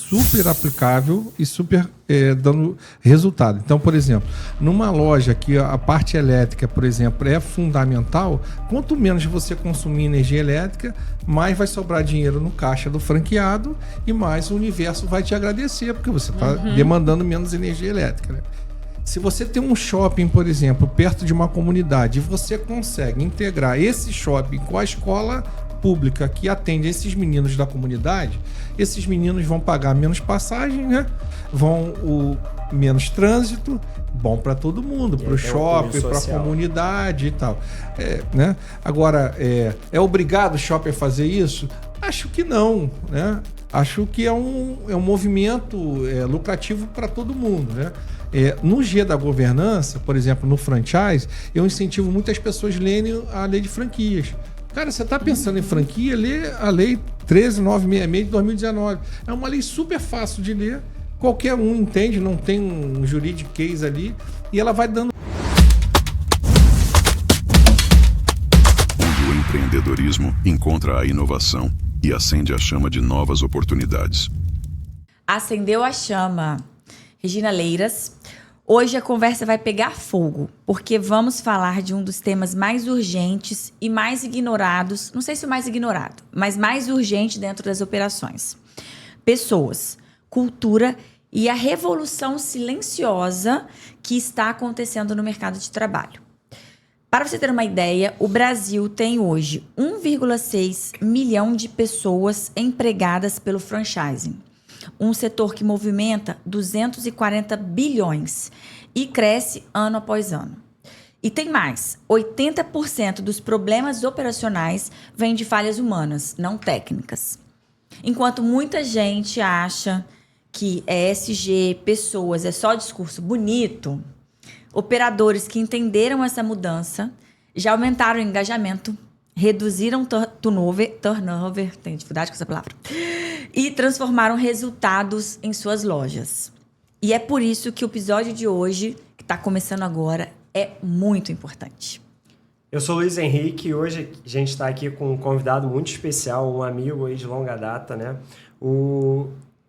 super aplicável e super dando resultado. Então, por exemplo, numa loja que a parte elétrica, por exemplo, é fundamental, quanto menos você consumir energia elétrica, mais vai sobrar dinheiro no caixa do franqueado e mais o universo vai te agradecer, porque você está demandando menos energia elétrica, né? Se você tem um shopping, por exemplo, perto de uma comunidade e você consegue integrar esse shopping com a escola pública que atende esses meninos da comunidade, esses meninos vão pagar menos passagem, né? Menos trânsito, bom para todo mundo, para o shopping, para a comunidade e tal. Né? Agora, é obrigado o shopping a fazer isso? Acho que não, né? Acho que é um movimento lucrativo para todo mundo, né? No G da governança, por exemplo, no franchise, eu incentivo muitas pessoas a lerem a lei de franquias. Cara, você está pensando em franquia, lê a lei 13966 de 2019. É uma lei super fácil de ler, qualquer um entende, não tem um juridiquês ali, e ela vai dando... Onde o empreendedorismo encontra a inovação e acende a chama de novas oportunidades. Acendeu a chama. Regina Leiras. Hoje a conversa vai pegar fogo, porque vamos falar de um dos temas mais urgentes e mais ignorados, não sei se o mais ignorado, mas mais urgente dentro das operações. Pessoas, cultura e a revolução silenciosa que está acontecendo no mercado de trabalho. Para você ter uma ideia, o Brasil tem hoje 1,6 milhão de pessoas empregadas pelo franchising. Um setor que movimenta 240 bilhões e cresce ano após ano. E tem mais, 80% dos problemas operacionais vêm de falhas humanas, não técnicas. Enquanto muita gente acha que ESG, pessoas, é só discurso bonito, operadores que entenderam essa mudança já aumentaram o engajamento, reduziram turnover, tem dificuldade com essa palavra, e transformaram resultados em suas lojas. E é por isso que o episódio de hoje, que está começando agora, é muito importante. Eu sou o Luiz Henrique e hoje a gente está aqui com um convidado muito especial, um amigo aí de longa data, né?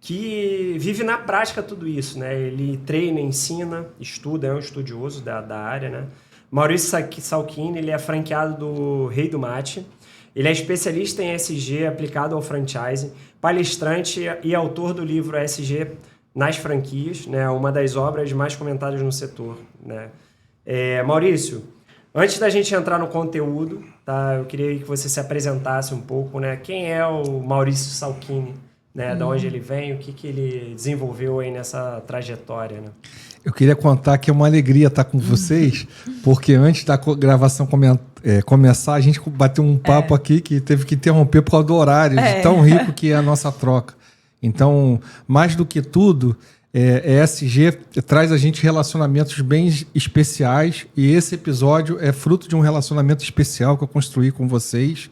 Que vive na prática tudo isso, né? Ele treina, ensina, estuda, é um estudioso da área, né? Maurício Salchini, ele é franqueado do Rei do Mate. Ele é especialista em ESG aplicado ao franchising, palestrante e autor do livro ESG nas franquias, né? Uma das obras mais comentadas no setor, né? Maurício, antes da gente entrar no conteúdo, tá? Eu queria que você se apresentasse um pouco, né? Quem é o Maurício Salchini, né? Da onde ele vem, o que ele desenvolveu aí nessa trajetória, né? Eu queria contar que é uma alegria estar com vocês, porque antes da gravação começar, a gente bateu um papo aqui que teve que interromper por causa do horário, de tão rico que é a nossa troca. Então, mais do que tudo, ESG traz a gente relacionamentos bem especiais, e esse episódio é fruto de um relacionamento especial que eu construí com vocês,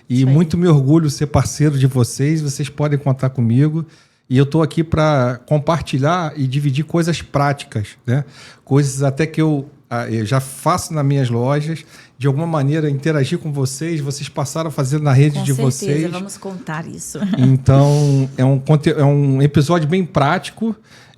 e muito me orgulho ser parceiro de vocês podem contar comigo. E eu estou aqui para compartilhar e dividir coisas práticas, né? Coisas até que eu já faço nas minhas lojas, de alguma maneira interagir com vocês passaram a fazer na rede de vocês. Com certeza, vamos contar isso. Então, é um episódio bem prático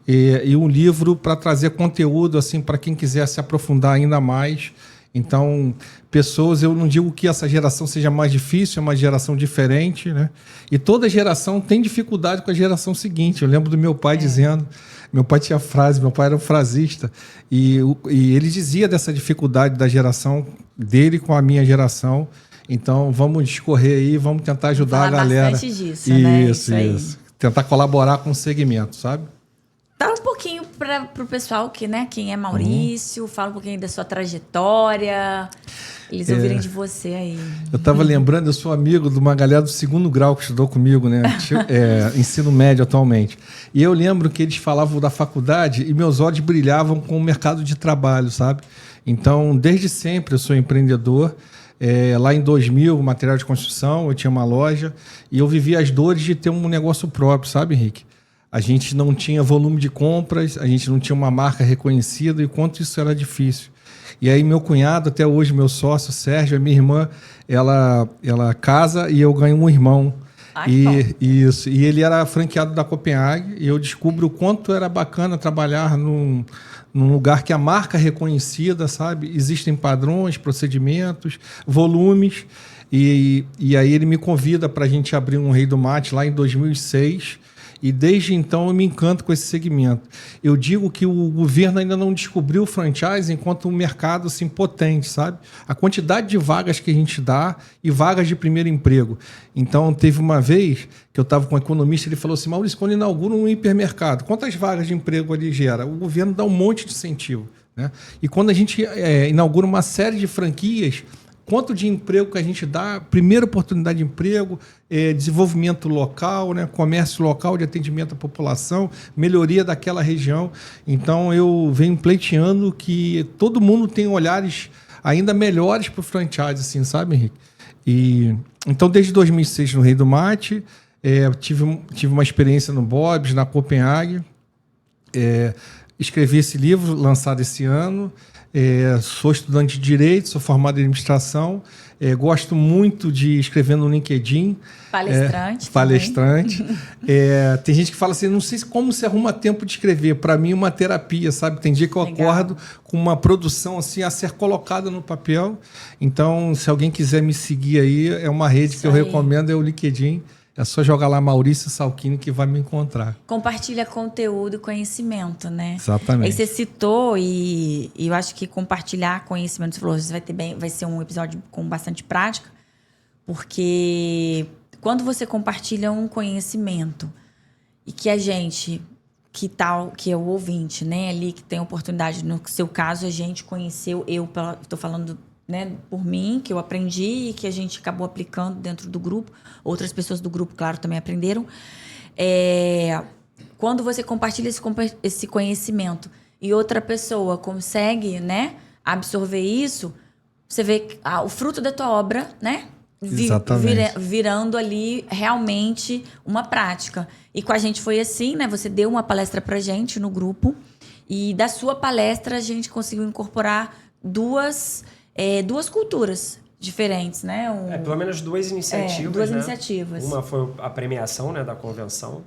e um livro para trazer conteúdo assim, para quem quiser se aprofundar ainda mais. Então, pessoas, eu não digo que essa geração seja mais difícil, é uma geração diferente, né? E toda geração tem dificuldade com a geração seguinte. Eu lembro do meu pai dizendo, meu pai tinha frase, meu pai era um frasista, e ele dizia dessa dificuldade da geração dele com a minha geração. Então, vamos discorrer aí, vamos tentar ajudar a galera. Bastante disso, né? Isso. Tentar colaborar com o segmento, sabe? Fala um pouquinho para o pessoal que, né, quem é Maurício, fala um pouquinho da sua trajetória, eles ouvirem de você aí. Eu estava lembrando, eu sou amigo de uma galera do 2º grau que estudou comigo, né? Ensino médio atualmente. E eu lembro que eles falavam da faculdade e meus olhos brilhavam com o mercado de trabalho, sabe? Então, desde sempre eu sou empreendedor. Lá em 2000, material de construção, eu tinha uma loja e eu vivia as dores de ter um negócio próprio, sabe, Henrique? A gente não tinha volume de compras, a gente não tinha uma marca reconhecida e quanto isso era difícil. E aí meu cunhado, até hoje meu sócio, Sérgio, a minha irmã, ela casa e eu ganho um irmão. Isso. E ele era franqueado da Copenhague e eu descubro o quanto era bacana trabalhar num lugar que a marca é reconhecida, sabe? Existem padrões, procedimentos, volumes. E aí ele me convida para a gente abrir um Rei do Mate lá em 2006. E desde então eu me encanto com esse segmento. Eu digo que o governo ainda não descobriu o franchise enquanto um mercado assim, potente, sabe? A quantidade de vagas que a gente dá e vagas de primeiro emprego. Então, teve uma vez que eu estava com um economista, ele falou assim, Maurício, quando inaugura um hipermercado, quantas vagas de emprego ali gera? O governo dá um monte de incentivo, né? E quando a gente inaugura uma série de franquias, quanto de emprego que a gente dá, primeira oportunidade de emprego, desenvolvimento local, né, comércio local de atendimento à população, melhoria daquela região. Então, eu venho pleiteando que todo mundo tem olhares ainda melhores para o franchise, assim, sabe, Henrique? Então, desde 2006 no Rei do Mate, tive uma experiência no Bob's, na Copenhague, escrevi esse livro, lançado esse ano. Sou estudante de Direito, sou formado em Administração, gosto muito de escrever no LinkedIn. Palestrante. Tem gente que fala assim, não sei como se arruma tempo de escrever. Para mim é uma terapia, sabe? Tem dia que eu acordo com uma produção assim a ser colocada no papel. Então, se alguém quiser me seguir aí, é uma rede que eu recomendo, é o LinkedIn. É só jogar lá Maurício Salchini que vai me encontrar. Compartilha conteúdo e conhecimento, né? Exatamente. Aí você citou e eu acho que compartilhar conhecimento, você falou, vai ser um episódio com bastante prática, porque quando você compartilha um conhecimento e que a gente, que é o ouvinte, né, ali que tem oportunidade, no seu caso a gente conheceu, estou falando, né, por mim, que eu aprendi e que a gente acabou aplicando dentro do grupo. Outras pessoas do grupo, claro, também aprenderam. Quando você compartilha esse conhecimento e outra pessoa consegue, né, absorver isso, você vê o fruto da tua obra, né, virando ali realmente uma prática. E com a gente foi assim, né, você deu uma palestra pra gente no grupo e da sua palestra a gente conseguiu incorporar duas culturas diferentes, né? Pelo menos duas iniciativas. Duas né? iniciativas. Uma foi a premiação, né, da convenção,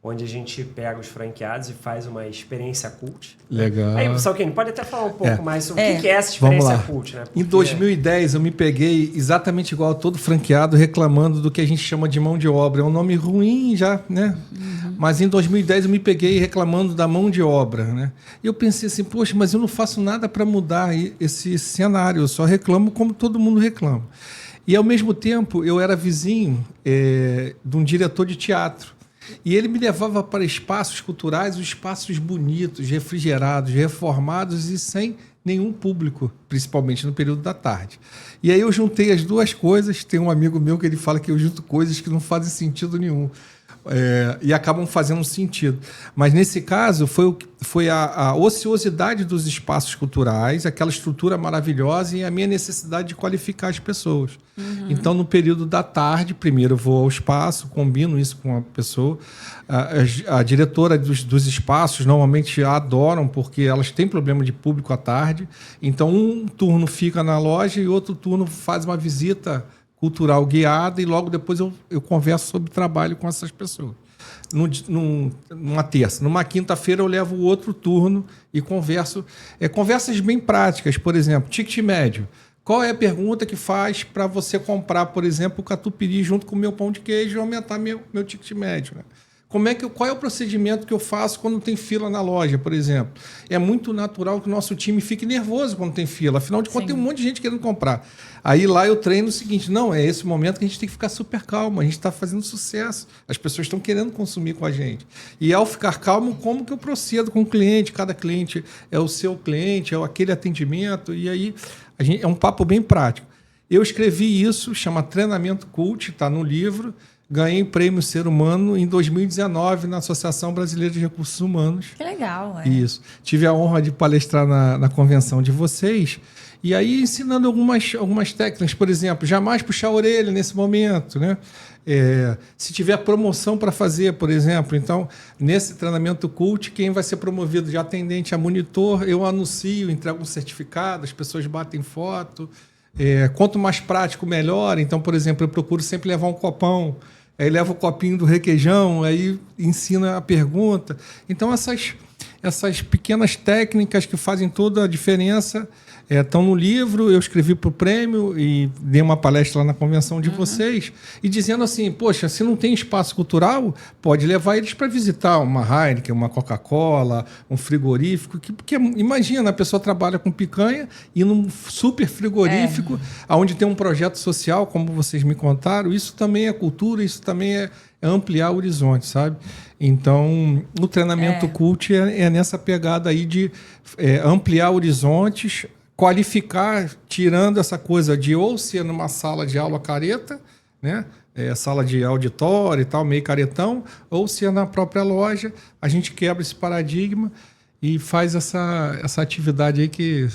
onde a gente pega os franqueados e faz uma experiência cult. Legal. Aí, Salchini, pode até falar um pouco mais sobre o que é essa experiência cult, né? Em 2010, eu me peguei exatamente igual a todo franqueado, reclamando do que a gente chama de mão de obra. É um nome ruim já, né? Uhum. Mas em 2010 eu me peguei reclamando da mão de obra, né? E eu pensei assim, poxa, mas eu não faço nada para mudar esse cenário, eu só reclamo como todo mundo reclama. E, ao mesmo tempo, eu era vizinho de um diretor de teatro. E ele me levava para espaços culturais, espaços bonitos, refrigerados, reformados e sem nenhum público, principalmente no período da tarde. E aí eu juntei as duas coisas. Tem um amigo meu que ele fala que eu junto coisas que não fazem sentido nenhum. E acabam fazendo sentido. Mas, nesse caso, foi a ociosidade dos espaços culturais, aquela estrutura maravilhosa e a minha necessidade de qualificar as pessoas. Uhum. Então, no período da tarde, primeiro eu vou ao espaço, combino isso com a pessoa. A diretora dos espaços normalmente a adoram, porque elas têm problema de público à tarde. Então, um turno fica na loja e outro turno faz uma visita cultural guiada e logo depois eu converso sobre trabalho com essas pessoas. Numa terça. Numa quinta-feira eu levo o outro turno e converso. Conversas bem práticas, por exemplo, ticket médio. Qual é a pergunta que faz para você comprar, por exemplo, o catupiry junto com o meu pão de queijo e aumentar meu ticket médio, né? Qual é o procedimento que eu faço quando tem fila na loja, por exemplo? É muito natural que o nosso time fique nervoso quando tem fila. Afinal de contas, tem um monte de gente querendo comprar. Aí lá eu treino o seguinte, não, é esse momento que a gente tem que ficar super calmo. A gente está fazendo sucesso. As pessoas estão querendo consumir com a gente. E ao ficar calmo, como que eu procedo com o cliente? Cada cliente é o seu cliente, é aquele atendimento. E aí é um papo bem prático. Eu escrevi isso, chama Treinamento Cult, está no livro. Ganhei o Prêmio Ser Humano em 2019 na Associação Brasileira de Recursos Humanos. Que legal, Isso. Tive a honra de palestrar na convenção de vocês. E aí ensinando algumas técnicas. Por exemplo, jamais puxar a orelha nesse momento, né? Se tiver promoção para fazer, por exemplo. Então, nesse treinamento cult, quem vai ser promovido de atendente a monitor, eu anuncio, entrego um certificado, as pessoas batem foto. Quanto mais prático, melhor. Então, por exemplo, eu procuro sempre levar um copão aí leva o copinho do requeijão, aí ensina a pergunta. Então, essas pequenas técnicas que fazem toda a diferença estão no livro. Eu escrevi para o prêmio e dei uma palestra lá na convenção de vocês, e dizendo assim, poxa, se não tem espaço cultural, pode levar eles para visitar uma Heineken, uma Coca-Cola, um frigorífico, porque imagina, a pessoa trabalha com picanha e num super frigorífico, onde tem um projeto social, como vocês me contaram, isso também é cultura, isso também é ampliar o horizonte, sabe? Então, o treinamento cult é nessa pegada aí de ampliar horizontes, qualificar, tirando essa coisa de ou ser numa sala de aula careta, né? Sala de auditório e tal, meio caretão, ou ser na própria loja. A gente quebra esse paradigma e faz essa atividade aí que...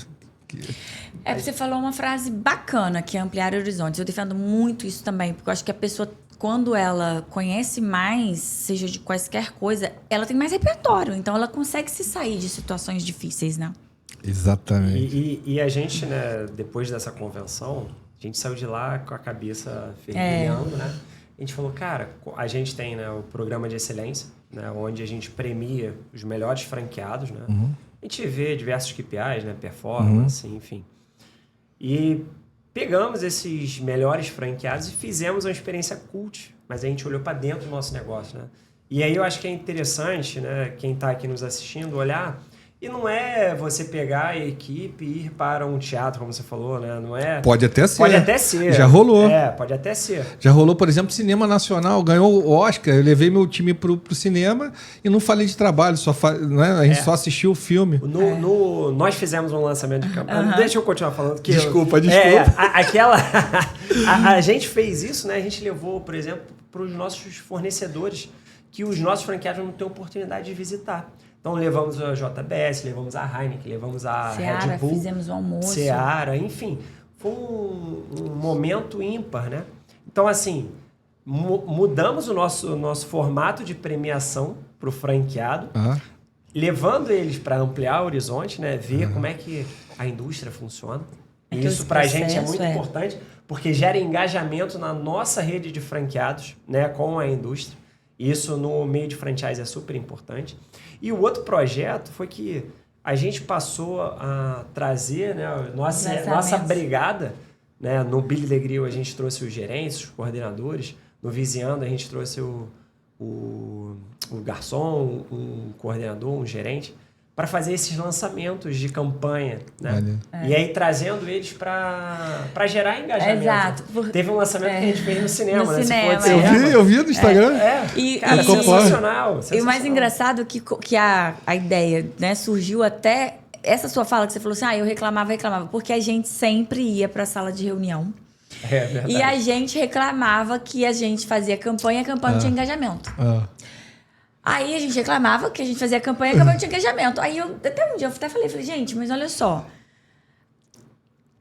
Você falou uma frase bacana, que é ampliar horizontes. Eu defendo muito isso também, porque eu acho que a pessoa, quando ela conhece mais, seja de quaisquer coisa, ela tem mais repertório. Então, ela consegue se sair de situações difíceis, né? Exatamente. E a gente, né, depois dessa convenção, a gente saiu de lá com a cabeça fervilhando, né? A gente falou, cara, a gente tem, né, o programa de excelência, né, onde a gente premia os melhores franqueados, né? A gente vê diversos KPIs, né, performance, enfim. E pegamos esses melhores franqueados e fizemos uma experiência cult, mas a gente olhou para dentro do nosso negócio, né? E aí eu acho que é interessante, né, quem está aqui nos assistindo, olhar. E não é você pegar a equipe e ir para um teatro, como você falou, né? Não é... Pode até ser. Pode até ser. Já rolou. Pode até ser. Já rolou, por exemplo, Cinema Nacional, ganhou o Oscar, eu levei meu time pro cinema e não falei de trabalho, né? A gente só assistiu o filme. Nós fizemos um lançamento de campanha. Deixa eu continuar falando. Que Desculpa. A gente fez isso, né? A gente levou, por exemplo, para os nossos fornecedores, que os nossos franqueados não têm oportunidade de visitar. Então, levamos a JBS, levamos a Heineken, levamos a Seara, Red Bull. fizemos o almoço. Seara, enfim. Foi um momento ímpar, né? Então, assim, mudamos o nosso formato de premiação para o franqueado, levando eles para ampliar o horizonte, né? Ver como é que a indústria funciona. E isso, para a gente, é muito importante, porque gera engajamento na nossa rede de franqueados, né, com a indústria. Isso no meio de franchise é super importante. E o outro projeto foi que a gente passou a trazer, né, nossa brigada, né? No Billy the Grill a gente trouxe os gerentes, os coordenadores. No Viziando a gente trouxe o garçom, um coordenador, um gerente, para fazer esses lançamentos de campanha, né? E aí trazendo eles para gerar engajamento. Exato. Teve um lançamento que a gente fez no cinema, né? Eu vi no Instagram. Cara, sensacional. E o mais engraçado é que a ideia, né, surgiu até essa sua fala que você falou assim, eu reclamava, porque a gente sempre ia para a sala de reunião. É verdade. E a gente reclamava que a gente fazia campanha e a campanha não tinha engajamento. Aí a gente reclamava que a gente fazia campanha e a campanha não tinha engajamento. Aí até um dia eu até falei, gente, mas olha só.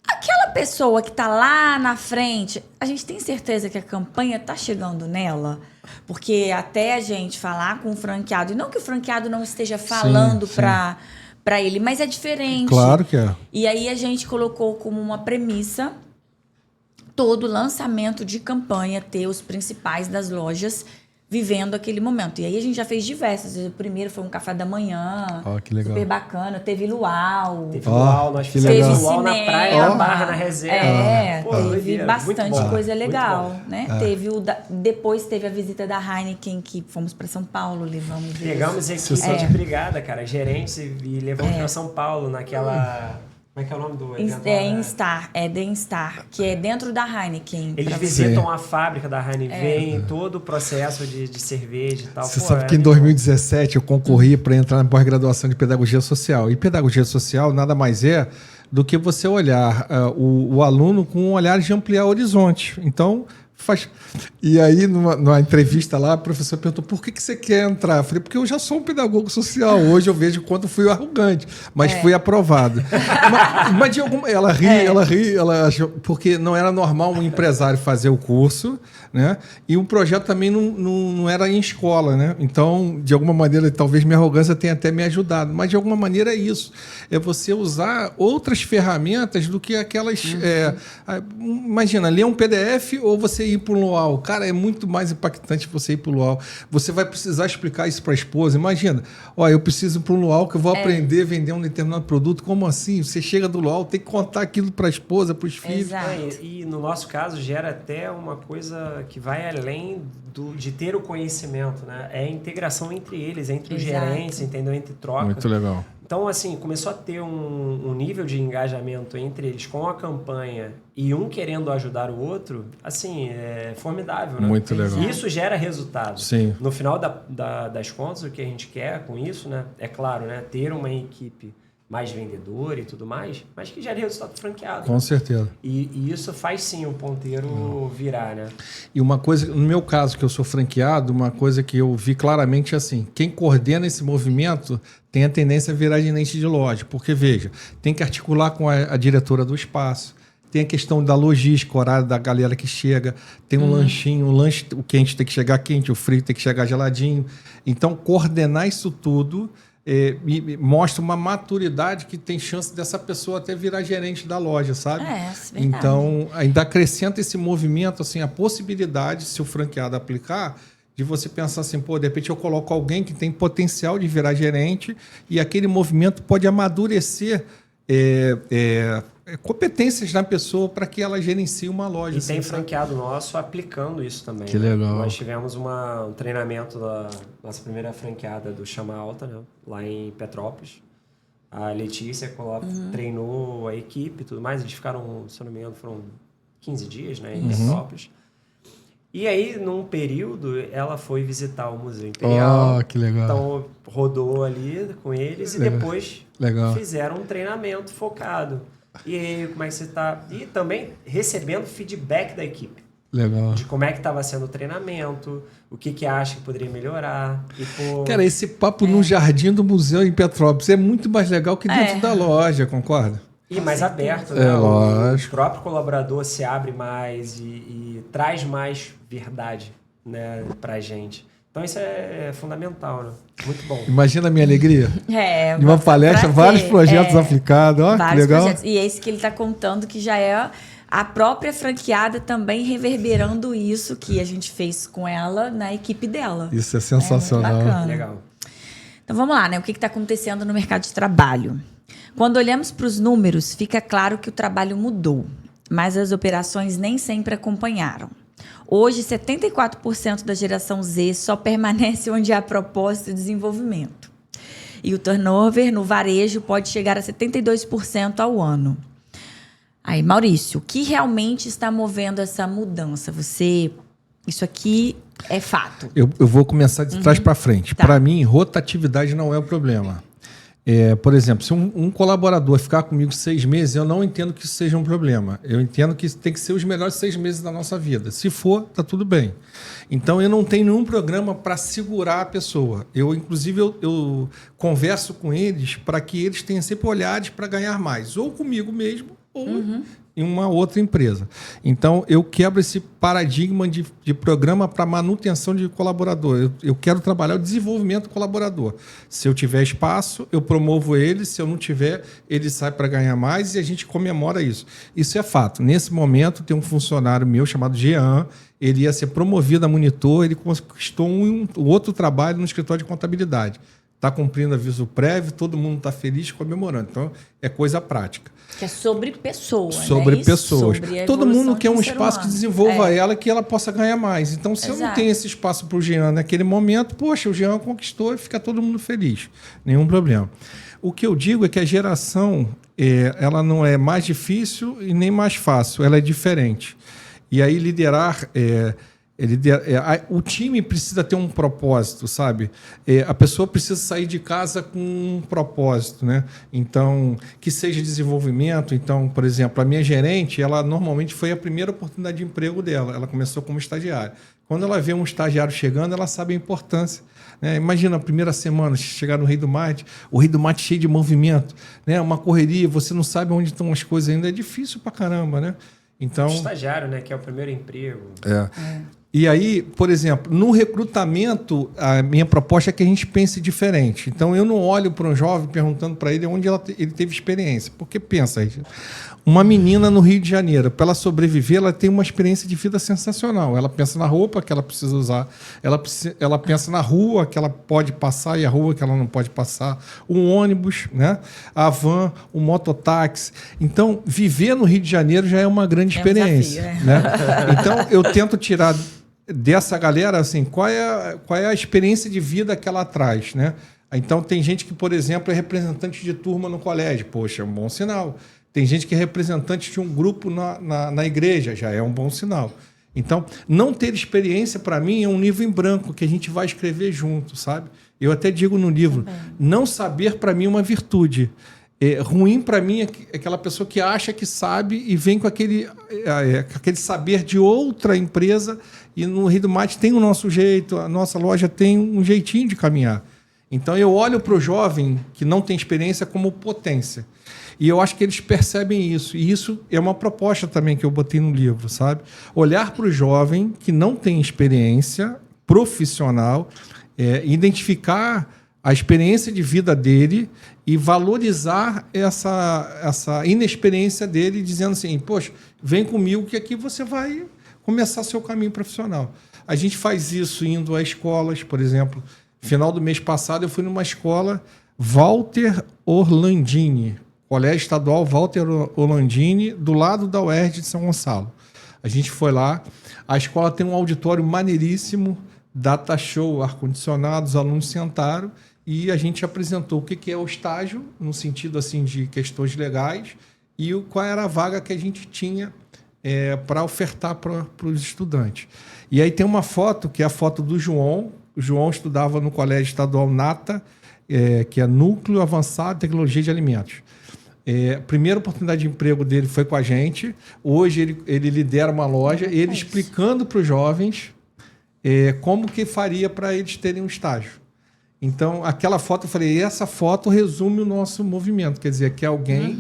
Aquela pessoa que tá lá na frente, a gente tem certeza que a campanha tá chegando nela? Porque até a gente falar com o franqueado, e não que o franqueado não esteja falando para ele, mas é diferente. Claro que é. E aí a gente colocou como uma premissa todo lançamento de campanha ter os principais das lojas vivendo aquele momento. E aí a gente já fez diversas. O primeiro foi um café da manhã. Que legal. Super bacana. Teve luau. Nós fizemos luau na praia, na Barra, na reserva. Teve bastante coisa legal, né? Depois teve a visita da Heineken, que fomos para São Paulo, levamos... Pegamos equipe de brigada, cara, gerentes, e levamos para São Paulo, naquela... Como é que é o nome do evento? The Instar, que é dentro da Heineken. Eles visitam a fábrica da Heineken, veem todo o processo de cerveja e tal. Você sabe que em 2017 eu concorri para entrar na pós-graduação de Pedagogia Social. E Pedagogia Social nada mais é do que você olhar o aluno com um olhar de ampliar horizonte. Então... E aí, numa entrevista lá, a professora perguntou, por que você quer entrar? Eu falei, porque eu já sou um pedagogo social. Hoje eu vejo quanto fui arrogante, mas fui aprovado. mas de alguma... Ela ri, ela achou, porque não era normal um empresário fazer o curso, né? E o projeto também não era em escola, né? Então, de alguma maneira, talvez minha arrogância tenha até me ajudado, mas de alguma maneira é isso. É você usar outras ferramentas do que aquelas... imagina, ler um PDF ou você você ir para um luau? Cara, é muito mais impactante você ir para o luau. Você vai precisar explicar isso para a esposa. Imagina, ó, eu preciso ir para um luau que eu vou aprender a vender um determinado produto. Como assim? Você chega do luau, tem que contar aquilo para a esposa, para os filhos. E no nosso caso gera até uma coisa que vai além de ter o conhecimento, né? É a integração entre eles, entre os gerentes, entendeu? Entre trocas. Muito legal. Então, assim, começou a ter um nível de engajamento entre eles com a campanha e um querendo ajudar o outro, assim, é formidável, né? Muito legal. E isso gera resultado. Sim. No final das contas, o que a gente quer com isso, né? É claro, né? Ter uma equipe mais vendedora e tudo mais, mas que gere resultado franqueado. Com certeza. E isso faz, sim, o ponteiro virar, né? E uma coisa, no meu caso, que eu sou franqueado, uma coisa que eu vi claramente é assim, quem coordena esse movimento tem a tendência a virar gerente de loja, porque, veja, tem que articular com a diretora do espaço, tem a questão da logística, o horário da galera que chega, tem um lanchinho, o lanche, o quente tem que chegar quente, o frio tem que chegar geladinho. Então, coordenar isso tudo me mostra uma maturidade que tem chance dessa pessoa até virar gerente da loja, sabe? Verdade. Então, ainda acrescenta esse movimento, assim, a possibilidade, se o franqueado aplicar, de você pensar assim, pô, de repente eu coloco alguém que tem potencial de virar gerente e aquele movimento pode amadurecer competências na pessoa para que ela gerencie uma loja. E assim, tem sabe? franqueado nosso aplicando isso também. Que né? legal. Nós tivemos um treinamento da nossa primeira franqueada do Chama Alta, né? Lá em Petrópolis. A Letícia treinou a equipe e tudo mais. Eles ficaram, se eu não me engano, foram 15 dias, né? Em Petrópolis. E aí, num período, ela foi visitar o Museu Imperial. Oh, que legal. Então, rodou ali com eles e depois fizeram um treinamento focado. E aí, como é que você está? E também recebendo feedback da equipe. Legal. De como é que estava sendo o treinamento, o que acha que poderia melhorar. E, pô, Cara, esse papo no jardim do museu em Petrópolis é muito mais legal que dentro da loja, concorda? E mais aberto, né? Lógico. O próprio colaborador se abre mais e traz mais verdade, né, pra gente. Então isso é fundamental, né? Muito bom. Imagina a minha alegria. De uma palestra, vários projetos aplicados. Ó, que legal. Projetos. E esse que ele está contando que já é a própria franqueada também reverberando isso que a gente fez com ela na equipe dela. Isso é sensacional. Muito bacana. Legal. Então vamos lá, né? O que está acontecendo no mercado de trabalho? Quando olhamos para os números, fica claro que o trabalho mudou, mas as operações nem sempre acompanharam. Hoje, 74% da geração Z só permanece onde há propósito e desenvolvimento. E o turnover no varejo pode chegar a 72% ao ano. Aí, Maurício, o que realmente está movendo essa mudança? Isso aqui é fato. Eu vou começar de trás para frente. Tá. Para mim, rotatividade não é o problema. Por exemplo, se um colaborador ficar comigo 6 meses, eu não entendo que isso seja um problema. Eu entendo que tem que ser os melhores 6 meses da nossa vida. Se for, tá tudo bem. Então, eu não tenho nenhum programa para segurar a pessoa. Inclusive, eu converso com eles para que eles tenham sempre olhares para ganhar mais. Ou comigo mesmo, ou em uma outra empresa. Então, eu quebro esse paradigma de programa para manutenção de colaborador. Eu quero trabalhar o desenvolvimento do colaborador. Se eu tiver espaço, eu promovo ele. Se eu não tiver, ele sai para ganhar mais e a gente comemora isso. Isso é fato. Nesse momento, tem um funcionário meu chamado Jean. Ele ia ser promovido a monitor. Ele conquistou um outro trabalho no escritório de contabilidade. Está cumprindo aviso prévio, todo mundo está feliz comemorando. Então, é coisa prática. Que é sobre pessoas. Sobre né? pessoas. Sobre todo mundo quer de um ser espaço que humano. desenvolva ela, que ela possa ganhar mais. Então, se eu não Exato. tenho esse espaço para o Jean naquele momento, poxa, o Jean conquistou e fica todo mundo feliz. Nenhum problema. O que eu digo é que a geração, ela não é mais difícil e nem mais fácil, ela é diferente. E aí liderar... o time precisa ter um propósito, sabe? A pessoa precisa sair de casa com um propósito, né? Então, que seja desenvolvimento. Então, por exemplo, a minha gerente, ela normalmente foi a primeira oportunidade de emprego dela. Ela começou como estagiária. Quando ela vê um estagiário chegando, ela sabe a importância. Né? Imagina a primeira semana, chegar no Rei do Mate, o Rei do Mate cheio de movimento, né? Uma correria, você não sabe onde estão as coisas ainda. É difícil pra caramba, né? Então, O estagiário, né? Que é o primeiro emprego. E aí, por exemplo, no recrutamento, a minha proposta é que a gente pense diferente. Então, eu não olho para um jovem perguntando para ele onde ele teve experiência. Porque pensa, uma menina no Rio de Janeiro, para ela sobreviver, ela tem uma experiência de vida sensacional. Ela pensa na roupa que ela precisa usar, ela pensa na rua que ela pode passar e a rua que ela não pode passar, um ônibus, né? A van, o mototáxi. Então, viver no Rio de Janeiro já é uma grande experiência. Desafio, né? Então, eu tento tirar dessa galera, assim, qual é a experiência de vida que ela traz, né? Então, tem gente que, por exemplo, é representante de turma no colégio. Poxa, é um bom sinal. Tem gente que é representante de um grupo na igreja. Já é um bom sinal. Então, não ter experiência, para mim, é um livro em branco que a gente vai escrever junto, sabe? Eu até digo no livro, não saber, para mim, é uma virtude. Ruim para mim é aquela pessoa que acha que sabe e vem com aquele saber de outra empresa, e no Rio do Mate tem o nosso jeito, a nossa loja tem um jeitinho de caminhar. Então eu olho para o jovem que não tem experiência como potência. E eu acho que eles percebem isso. E isso é uma proposta também que eu botei no livro, sabe? Olhar para o jovem que não tem experiência profissional, identificar a experiência de vida dele e valorizar essa inexperiência dele, dizendo assim, poxa, vem comigo que aqui você vai começar seu caminho profissional. A gente faz isso indo a escolas, por exemplo. Final do mês passado eu fui numa escola Walter Orlandini, Colégio Estadual Walter Orlandini, do lado da UERJ de São Gonçalo. A gente foi lá, a escola tem um auditório maneiríssimo, data show, ar-condicionado, os alunos sentaram e a gente apresentou o que é o estágio, no sentido assim de questões legais, e qual era a vaga que a gente tinha para ofertar para os estudantes. E aí tem uma foto, que é a foto do João. O João estudava no Colégio Estadual Nata, que é Núcleo Avançado de Tecnologia de Alimentos. A primeira oportunidade de emprego dele foi com a gente. Hoje ele lidera uma loja, ele explicando para os jovens como que faria para eles terem um estágio. Então, aquela foto, eu falei, essa foto resume o nosso movimento. Quer dizer, que é alguém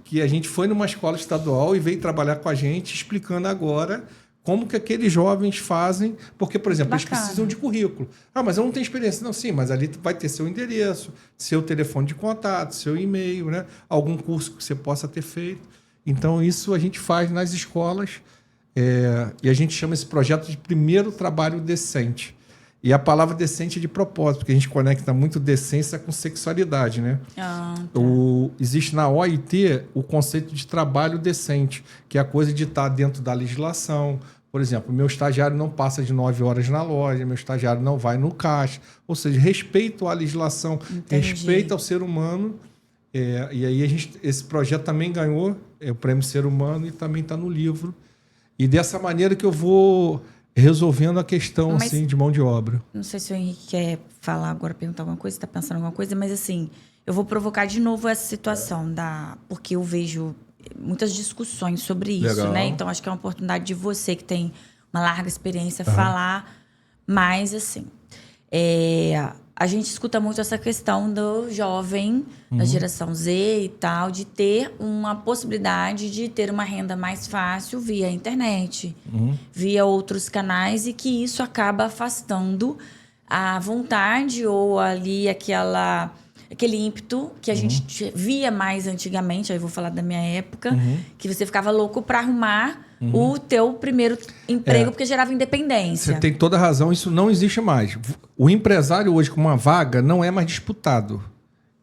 que a gente foi numa escola estadual e veio trabalhar com a gente, explicando agora como que aqueles jovens fazem. Porque, por exemplo, eles precisam de currículo. Ah, mas eu não tenho experiência. Não, sim, mas ali vai ter seu endereço, seu telefone de contato, seu e-mail, né? Algum curso que você possa ter feito. Então, isso a gente faz nas escolas e a gente chama esse projeto de primeiro trabalho decente. E a palavra decente é de propósito, porque a gente conecta muito decência com sexualidade, né? Tá. Existe na OIT o conceito de trabalho decente, que é a coisa de estar dentro da legislação. Por exemplo, meu estagiário não passa de 9 horas na loja, meu estagiário não vai no caixa. Ou seja, respeito à legislação, respeito ao ser humano. E aí esse projeto também ganhou o Prêmio Ser Humano e também está no livro. E dessa maneira que eu vou resolvendo a questão assim, de mão de obra. Não sei se o Henrique quer falar agora, perguntar alguma coisa, está pensando em alguma coisa, mas assim, eu vou provocar de novo essa situação, porque eu vejo muitas discussões sobre isso, Legal. né? Então, acho que é uma oportunidade de você, que tem uma larga experiência, falar mais assim. A gente escuta muito essa questão do jovem, da geração Z e tal, de ter uma possibilidade de ter uma renda mais fácil via internet, via outros canais, e que isso acaba afastando a vontade ou ali aquele ímpeto que a gente via mais antigamente. Aí eu vou falar da minha época, que você ficava louco para arrumar o teu primeiro emprego, porque gerava independência. Você tem toda a razão, isso não existe mais. O empresário hoje com uma vaga não é mais disputado.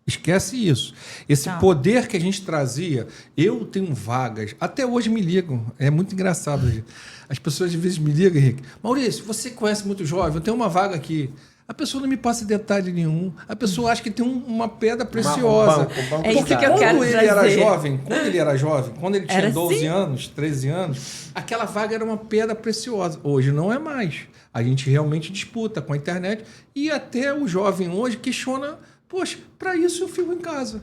Esquece isso. Esse poder que a gente trazia, eu tenho vagas, até hoje me ligam, é muito engraçado. As pessoas às vezes me ligam, Henrique, Maurício, você conhece muito jovem, eu tenho uma vaga aqui. A pessoa não me passa detalhe nenhum. A pessoa acha que tem uma pedra preciosa. Porque quando ele era jovem, quando ele tinha 12 anos, 13 anos, aquela vaga era uma pedra preciosa. Hoje não é mais. A gente realmente disputa com a internet e até o jovem hoje questiona, poxa, para isso eu fico em casa.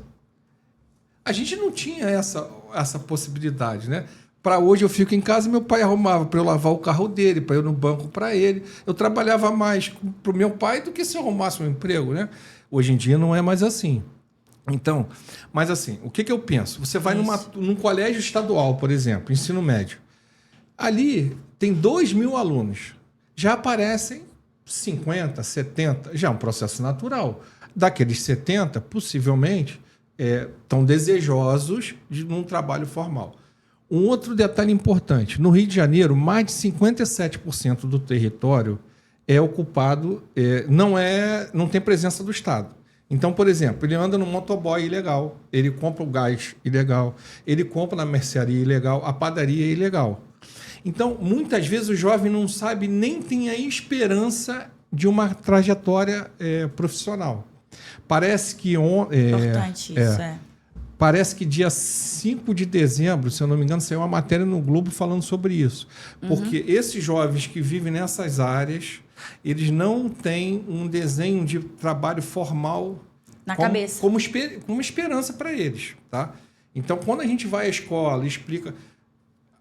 A gente não tinha essa possibilidade, né? Para hoje eu fico em casa, meu pai arrumava para eu lavar o carro dele, para eu ir no banco para ele. Eu trabalhava mais para o meu pai do que se eu arrumasse um emprego, né? Hoje em dia não é mais assim. Então, mas assim, o que eu penso? Você vai num colégio estadual, por exemplo, ensino médio. Ali tem 2.000 alunos. já aparecem 50, 70, já é um processo natural. Daqueles 70, possivelmente, estão desejosos de um trabalho formal. Um outro detalhe importante, no Rio de Janeiro, mais de 57% do território é ocupado, não tem presença do Estado. Então, por exemplo, ele anda no motoboy ilegal, ele compra o gás ilegal, ele compra na mercearia ilegal, a padaria é ilegal. Então, muitas vezes o jovem não sabe nem tem a esperança de uma trajetória profissional. Parece que... Importante isso, Parece que dia 5 de dezembro, se eu não me engano, saiu uma matéria no Globo falando sobre isso. Porque esses jovens que vivem nessas áreas, eles não têm um desenho de trabalho formal na cabeça. Como esperança para eles. Tá? Então, quando a gente vai à escola e explica...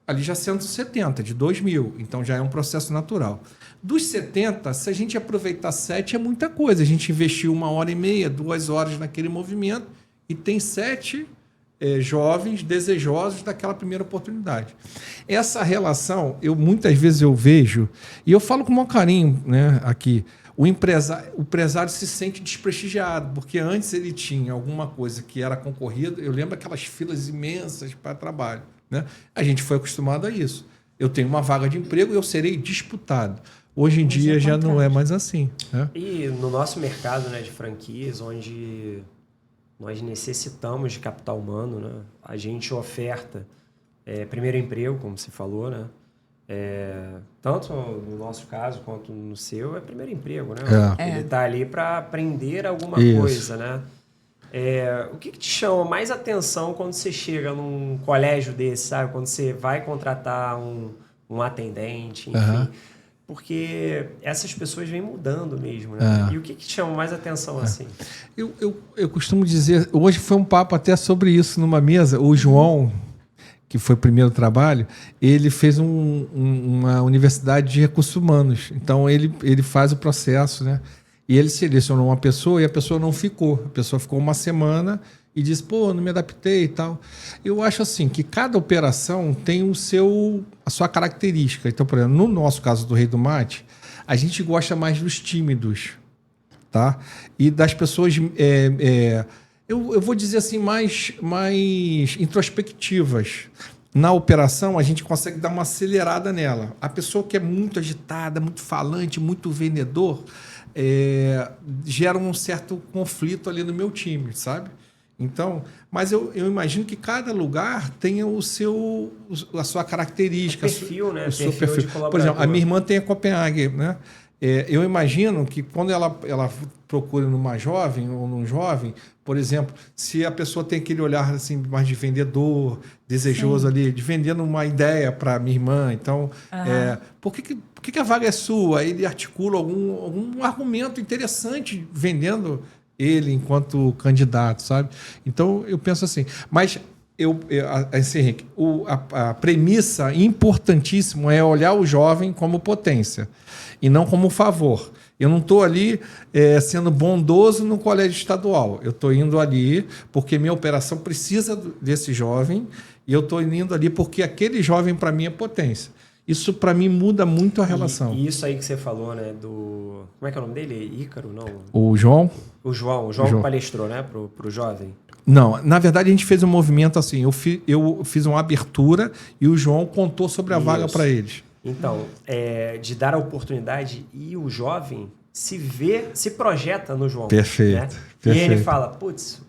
Ali já 170, de 2000. Então, já é um processo natural. Dos 70, se a gente aproveitar 7, é muita coisa. A gente investiu 1h30, 2 horas naquele movimento e tem 7 jovens desejosos daquela primeira oportunidade. Essa relação, muitas vezes eu vejo, e eu falo com o maior carinho, né, aqui, o empresário se sente desprestigiado, porque antes ele tinha alguma coisa que era concorrida, eu lembro aquelas filas imensas para trabalho. Né? A gente foi acostumado a isso. Eu tenho uma vaga de emprego e eu serei disputado. Hoje em dia já não é mais assim. Né? E no nosso mercado, né, de franquias, onde nós necessitamos de capital humano, né? A gente oferta primeiro emprego, como você falou, né? Tanto no nosso caso quanto no seu, é primeiro emprego. Né? Ele está ali para aprender alguma coisa, né? O que te chama mais atenção quando você chega num colégio desse, sabe? Quando você vai contratar um atendente, enfim. Porque essas pessoas vêm mudando mesmo, né? E o que te chama mais atenção assim? Eu costumo dizer, hoje foi um papo até sobre isso numa mesa, o João, que foi o primeiro trabalho, ele fez uma universidade de recursos humanos. Então, ele faz o processo, né? E ele selecionou uma pessoa e a pessoa não ficou. A pessoa ficou uma semana e disse, não me adaptei e tal. Eu acho assim, que cada operação tem a sua característica. Então, por exemplo, no nosso caso do Rei do Mate, a gente gosta mais dos tímidos, tá? E das pessoas, eu vou dizer assim, mais introspectivas. Na operação, a gente consegue dar uma acelerada nela. A pessoa que é muito agitada, muito falante, muito vendedor... gera um certo conflito ali no meu time, sabe? Então, mas eu imagino que cada lugar tenha a sua característica, o perfil, né? O seu perfil. Por exemplo, a minha irmã tem a Copenhague, né? Eu imagino que quando ela procura numa jovem ou num jovem, por exemplo, se a pessoa tem aquele olhar assim mais de vendedor, desejoso ali, de vendendo uma ideia para minha irmã, então, por que a vaga é sua? Ele articula algum argumento interessante vendendo ele enquanto candidato, sabe? Então, eu penso assim. Mas, Henrique, a premissa importantíssima é olhar o jovem como potência e não como favor. Eu não estou ali sendo bondoso no colégio estadual. Eu estou indo ali porque minha operação precisa desse jovem e eu estou indo ali porque aquele jovem, para mim, é potência. Isso, para mim, muda muito a relação. E isso aí que você falou, né? Como é que é o nome dele? Ícaro, não? O João? O João palestrou, né? Pro jovem. Não, na verdade, a gente fez um movimento assim. Eu fiz uma abertura e o João contou sobre a vaga para eles. Então, de dar a oportunidade e o jovem se projeta no João. Perfeito. Né? Perfeito. E ele fala,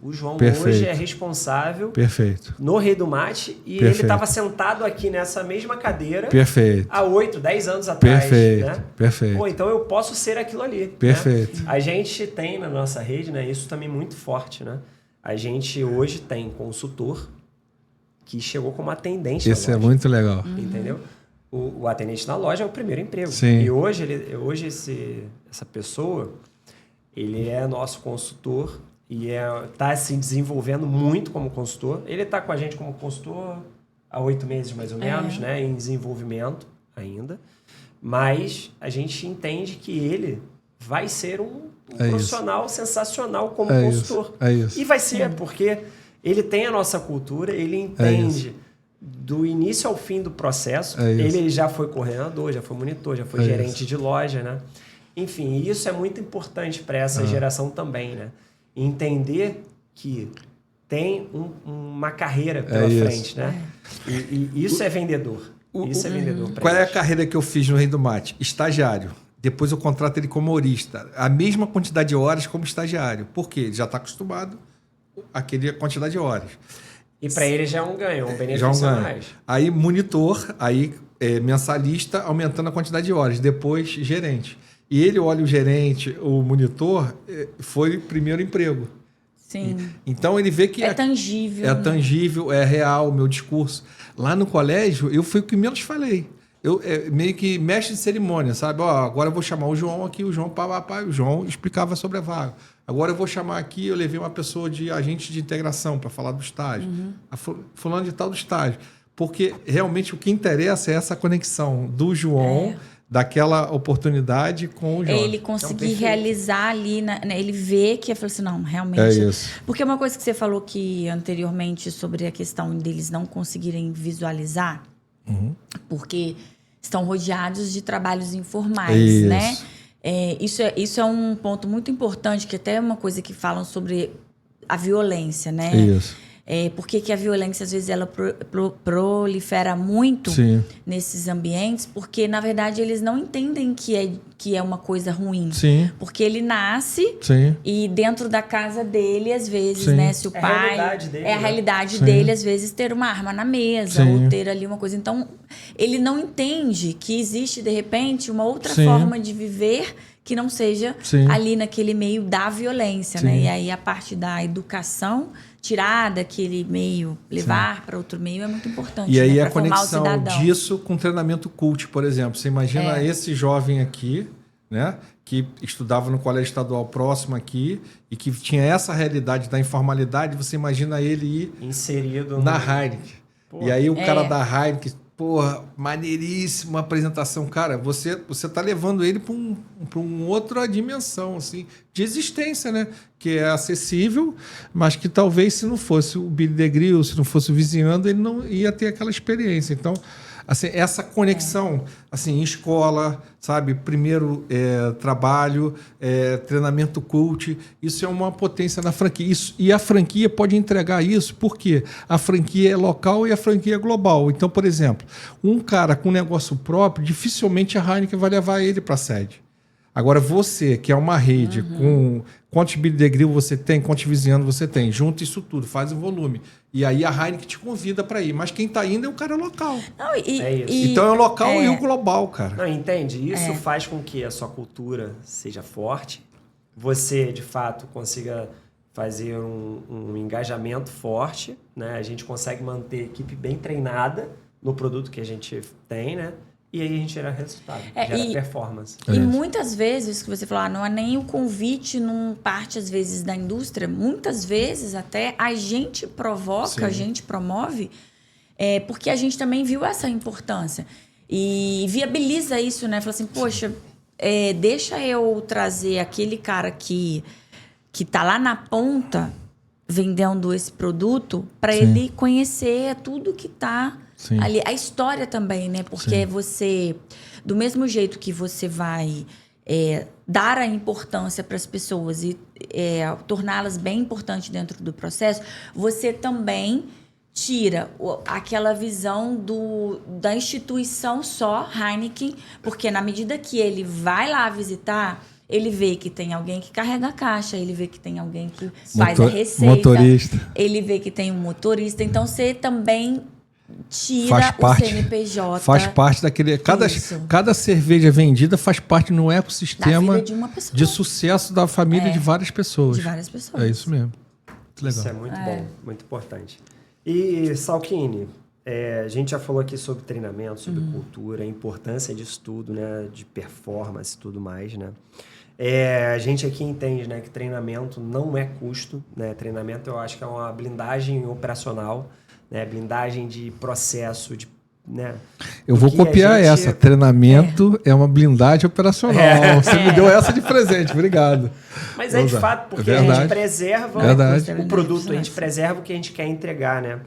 o João hoje é responsável no Rei do Mate e ele estava sentado aqui nessa mesma cadeira há 8, 10 anos atrás. Né? Perfeito. Então eu posso ser aquilo ali. Perfeito. Né? A gente tem na nossa rede, né, isso também muito forte. Né? A gente hoje tem consultor que chegou como atendente. Isso é muito legal. Entendeu? O atendente na loja é o primeiro emprego. Sim. E hoje essa pessoa, ele é nosso consultor e está se desenvolvendo muito como consultor. Ele está com a gente como consultor há 8 meses, mais ou menos, né, em desenvolvimento ainda. Mas a gente entende que ele vai ser um profissional sensacional como consultor. É isso. E vai ser, porque ele tem a nossa cultura, ele entende do início ao fim do processo. É isso. Ele já foi coordenador, já foi monitor, já foi gerente de loja, né? Enfim, isso é muito importante para essa geração também, né? Entender que tem uma carreira pela frente, né? E isso é vendedor. Isso é vendedor. Qual é a carreira que eu fiz no Rei do Mate? Estagiário. Depois eu contrato ele como horista. A mesma quantidade de horas como estagiário. Por quê? Ele já está acostumado àquela quantidade de horas. E para ele já é um ganho, um benefício Já é um ganho. a mais. Aí monitor, aí mensalista, aumentando a quantidade de horas. Depois gerente. E ele olha o gerente, o monitor, foi o primeiro emprego. Sim. Então ele vê que É tangível. É né? tangível, é real o meu discurso. Lá no colégio, eu fui o que menos falei. Eu meio que mestre de cerimônia, sabe? Ó, agora eu vou chamar o João aqui, o João o João explicava sobre a vaga. Agora eu vou chamar aqui, eu levei uma pessoa de agente de integração para falar do estágio. A fulano de tal do estágio. Porque realmente o que interessa é essa conexão do João, daquela oportunidade com o João. Ele conseguir realizar ali, né? Ele vê que, eu falei assim, não, realmente... É isso. Porque uma coisa que você falou que anteriormente sobre a questão deles não conseguirem visualizar, porque estão rodeados de trabalhos informais, Isso. né? Isso é um ponto muito importante, que até é uma coisa que falam sobre a violência, né? Isso. Por que a violência, às vezes, ela prolifera muito Sim. nesses ambientes? Porque, na verdade, eles não entendem que é uma coisa ruim. Sim. Porque ele nasce Sim. e dentro da casa dele, às vezes, Sim. né? Se o É a pai... realidade dele, É a né? realidade Sim. dele, às vezes, ter uma arma na mesa. Sim. Ou ter ali uma coisa. Então, ele não entende que existe, de repente, uma outra Sim. forma de viver que não seja Sim. ali naquele meio da violência, Sim. né? E aí a parte da educação, tirar daquele meio, levar para outro meio é muito importante. E aí né? a Pra formar o conexão cidadão. disso com treinamento cult, por exemplo. Você imagina esse jovem aqui, né, que estudava no colégio estadual próximo aqui e que tinha essa realidade da informalidade, você imagina ele ir Inserido na Heineken. Pô. E aí o cara da Heineken, porra, maneiríssima apresentação. Cara, você tá levando ele para uma outra dimensão, assim, de existência, né? Que é acessível, mas que talvez se não fosse o Billy DeGrill, se não fosse o Vizinhando, ele não ia ter aquela experiência. Então, assim, essa conexão, assim, em escola, sabe? Primeiro trabalho, treinamento coach, isso é uma potência na franquia. E a franquia pode entregar isso, porque a franquia é local e a franquia é global. Então, por exemplo, um cara com negócio próprio, dificilmente a Heineken vai levar ele para a sede. Agora, você, que é uma rede com quantos Billy DeGrill você tem, quantos Vizinhando você tem, junta isso tudo, faz o volume. E aí a Heineken te convida para ir. Mas quem está indo é o cara local. Não, É isso. Então é o local e o global, cara. Não, entende? Isso faz com que a sua cultura seja forte, você, de fato, consiga fazer um engajamento forte, né? A gente consegue manter a equipe bem treinada no produto que a gente tem, né? E aí a gente gera resultado, gera performance. E muitas vezes, que você falou, não é nem o convite, não parte às vezes da indústria, muitas vezes até a gente provoca, a gente promove, porque a gente também viu essa importância. E viabiliza isso, né? Fala assim, poxa, deixa eu trazer aquele cara que tá lá na ponta vendendo esse produto para ele conhecer tudo que tá ali. A história também, né? Porque você, do mesmo jeito que você vai dar a importância para as pessoas e torná-las bem importantes dentro do processo, você também tira aquela visão da instituição só, Heineken, porque na medida que ele vai lá visitar, ele vê que tem alguém que carrega a caixa, ele vê que tem alguém que faz a receita, motorista. Ele vê que tem um motorista. Então, você também tira o CNPJ. Faz parte daquele... Cada cerveja vendida faz parte no ecossistema da vida de uma pessoa. de sucesso da família de várias pessoas. De várias pessoas. É isso mesmo. Muito legal. Isso é muito bom, muito importante. E, Salchini, a gente já falou aqui sobre treinamento, sobre cultura, a importância disso tudo, né? De performance e tudo mais, né? A gente aqui entende, né, que treinamento não é custo, né? Treinamento eu acho que é uma blindagem operacional, né? Blindagem de processo, né? Eu vou copiar essa. Treinamento é uma blindagem operacional. Você me deu essa de presente. Obrigado. Mas de fato, porque a gente preserva o produto, a gente preserva o que a gente quer entregar, né?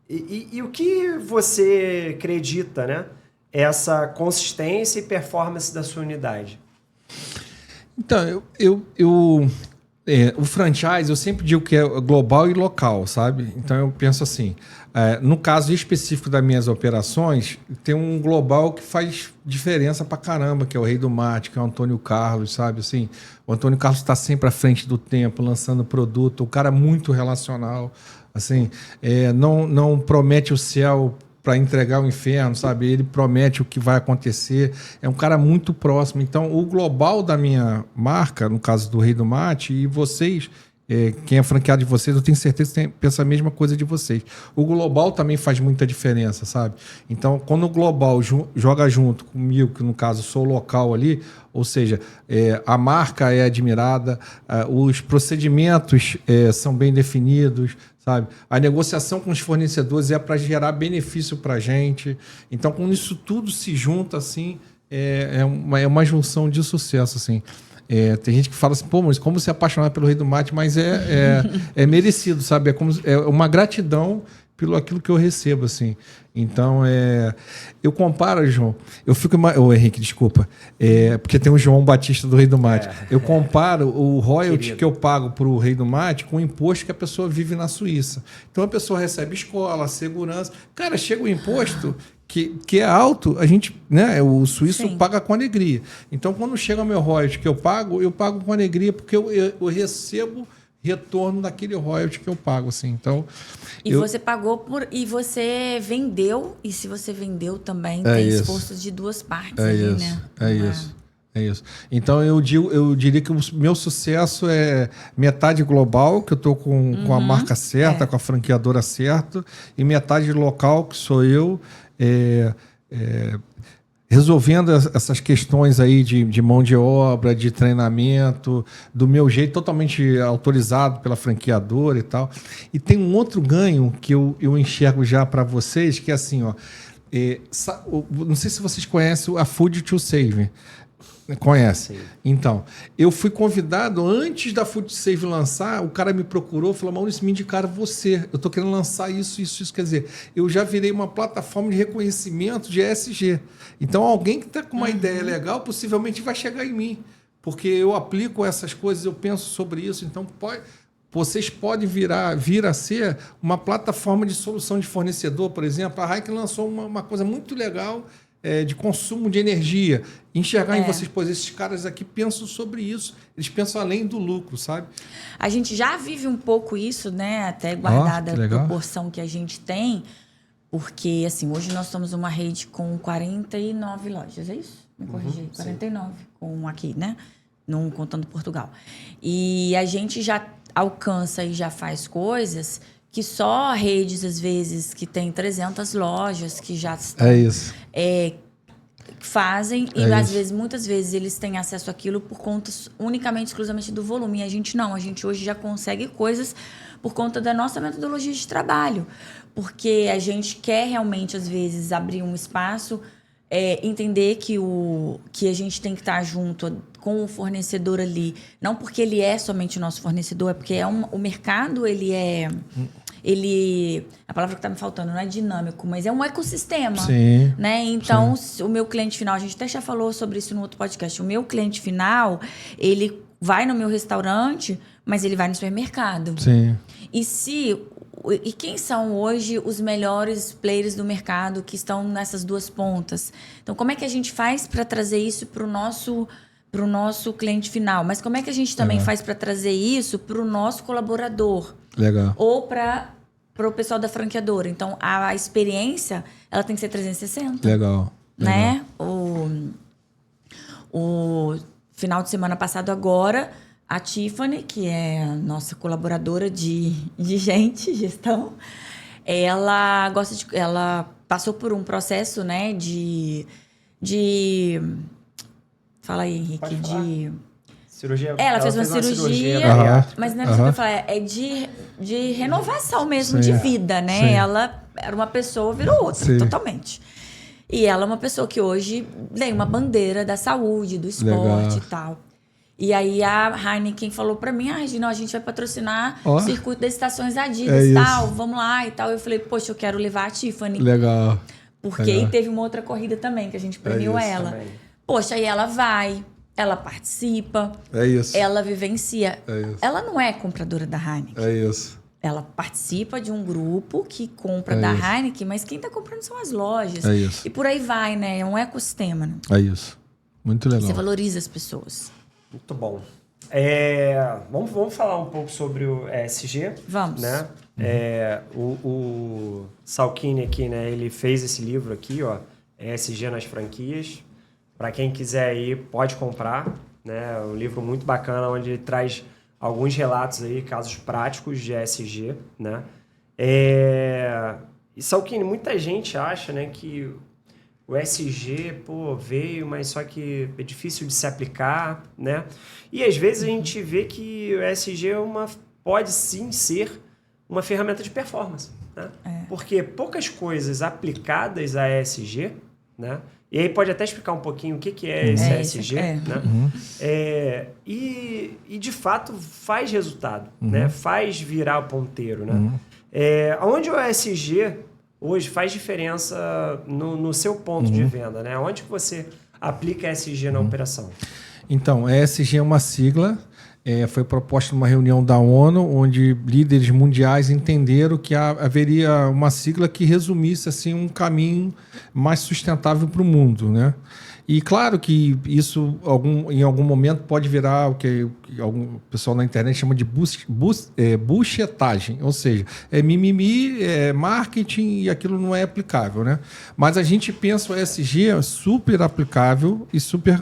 E o que você acredita, né? Essa consistência e performance da sua unidade? Então, o franchise, eu sempre digo que é global e local, sabe? Então, eu penso assim, no caso específico das minhas operações, tem um global que faz diferença pra caramba, que é o Rei do Mate, que é o Antônio Carlos, sabe? Assim, o Antônio Carlos está sempre à frente do tempo, lançando produto, o cara é muito relacional, assim, não promete o céu para entregar o inferno, sabe? Ele promete o que vai acontecer. É um cara muito próximo. Então, o global da minha marca, no caso do Rei do Mate, e vocês, quem é franqueado de vocês, eu tenho certeza que pensa a mesma coisa de vocês. O global também faz muita diferença, sabe? Então, quando o global joga junto comigo, que no caso sou local ali, ou seja, a marca é admirada, os procedimentos são bem definidos, sabe? A negociação com os fornecedores é para gerar benefício para a gente. Então, quando isso tudo se junta, assim, é uma junção de sucesso, assim. Tem gente que fala assim, pô, mas como se apaixonar pelo Rei do Mate, mas é merecido, sabe? É uma gratidão pelo aquilo que eu recebo, assim. Então, eu comparo, João, Henrique, desculpa, porque tem o João Batista do Rei do Mate. Eu comparo o royalty que eu pago para o Rei do Mate com o imposto que a pessoa vive na Suíça. Então, a pessoa recebe escola, segurança. Cara, chega o imposto que é alto, a gente, né, o suíço Sim. paga com alegria. Então, quando chega o meu royalty que eu pago com alegria, porque eu recebo retorno daquele royalty que eu pago, assim. Então, você pagou e você vendeu, e se você vendeu também tem esforço de duas partes ali, né? É isso. Então eu diria que o meu sucesso é metade global, que eu estou com a marca certa, com a franqueadora certa, e metade local, que sou eu, resolvendo essas questões aí de mão de obra, de treinamento, do meu jeito, totalmente autorizado pela franqueadora e tal. E tem um outro ganho que eu enxergo já para vocês, que é assim, ó, não sei se vocês conhecem a Food to Save. Conhece? Sim. Então, eu fui convidado antes da Food Save lançar, o cara me procurou, falou, Maurício, me indicaram você, eu estou querendo lançar isso. Quer dizer, eu já virei uma plataforma de reconhecimento de ESG. Então, alguém que está com uma ideia legal, possivelmente vai chegar em mim, porque eu aplico essas coisas, eu penso sobre isso. Então, vocês podem vir a ser uma plataforma de solução de fornecedor, por exemplo. A Heineken lançou uma coisa muito legal, de consumo de energia, enxergar em vocês, pois esses caras aqui pensam sobre isso, eles pensam além do lucro, sabe? A gente já vive um pouco isso, né? Até guardada a proporção que a gente tem, porque, assim, hoje nós somos uma rede com 49 lojas, é isso? Me corrigi, 49 com aqui, né? Não contando Portugal. E a gente já alcança e já faz coisas que só redes, às vezes, que tem 300 lojas, que já estão, fazem, e às vezes, muitas vezes, eles têm acesso àquilo por conta unicamente, exclusivamente do volume. E a gente não, a gente hoje já consegue coisas por conta da nossa metodologia de trabalho. Porque a gente quer realmente, às vezes, abrir um espaço, entender que a gente tem que estar junto com o fornecedor ali, não porque ele é somente o nosso fornecedor, é porque o mercado, a palavra que está me faltando não é dinâmico, mas é um ecossistema. Sim, né? Então, o meu cliente final, a gente até já falou sobre isso no outro podcast, o meu cliente final, ele vai no meu restaurante, mas ele vai no supermercado. Sim. E quem são hoje os melhores players do mercado que estão nessas duas pontas? Então, como é que a gente faz para trazer isso para o nosso cliente final? Mas como é que a gente também faz para trazer isso para o nosso colaborador? Legal. Ou para o pessoal da franqueadora. Então, a experiência, ela tem que ser 360. Legal. Né? O final de semana passado agora, a Tiffany, que é a nossa colaboradora de gestão, ela passou por um processo, né, de fala aí, Henrique, cirurgia. Ela fez uma cirurgia, mas não é isso que eu falar, é de renovação mesmo, de vida, né? Sim. Ela era uma pessoa, virou outra, Sim. totalmente. E ela é uma pessoa que hoje tem uma bandeira da saúde, do esporte e tal. E aí a Heineken falou pra mim, Regina, a gente vai patrocinar o circuito das estações Adidas e tal, vamos lá e tal. Eu falei, poxa, eu quero levar a Tiffany. Legal. Porque aí teve uma outra corrida também, que a gente premiou ela. Também. Poxa, aí ela vai, ela participa, ela vivencia. Ela não é compradora da Heineken. É isso. Ela participa de um grupo que compra da Heineken, mas quem tá comprando são as lojas. É isso. E por aí vai, né? É um ecossistema. Né? É isso. Muito legal. Você valoriza as pessoas. Muito bom. Vamos falar um pouco sobre o ESG. Vamos. Né? O Salkini aqui, né? Ele fez esse livro aqui, ó, ESG nas franquias. Para quem quiser aí, pode comprar. Né? É um livro muito bacana, onde ele traz alguns relatos aí, casos práticos de ESG. Né? E Salkini, muita gente acha, né, que o ESG, veio, mas só que é difícil de se aplicar, né? E às vezes a gente vê que o ESG pode sim ser uma ferramenta de performance, né? Porque poucas coisas aplicadas a ESG, né? E aí pode até explicar um pouquinho o que é esse ESG, né? E de fato faz resultado, né? Faz virar o ponteiro, né? Onde o ESG hoje faz diferença no seu ponto de venda, né? Onde que você aplica ESG na operação? Então, ESG é uma sigla, foi proposta numa reunião da ONU, onde líderes mundiais entenderam que haveria uma sigla que resumisse assim, um caminho mais sustentável para o mundo, né? E claro que isso em algum momento pode virar o que algum pessoal na internet chama de buchetagem, ou seja, é mimimi, é marketing e aquilo não é aplicável, né? Mas a gente pensa o ESG super aplicável e super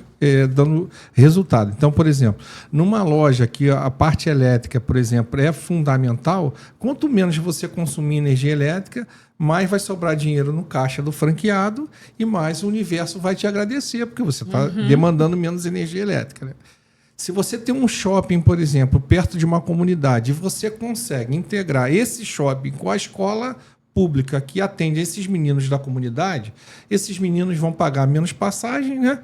dando resultado. Então, por exemplo, numa loja que a parte elétrica, por exemplo, é fundamental, quanto menos você consumir energia elétrica, mais vai sobrar dinheiro no caixa do franqueado e mais o universo vai te agradecer, porque você está demandando menos energia elétrica. Né? Se você tem um shopping, por exemplo, perto de uma comunidade, e você consegue integrar esse shopping com a escola pública que atende esses meninos da comunidade, esses meninos vão pagar menos passagem, né?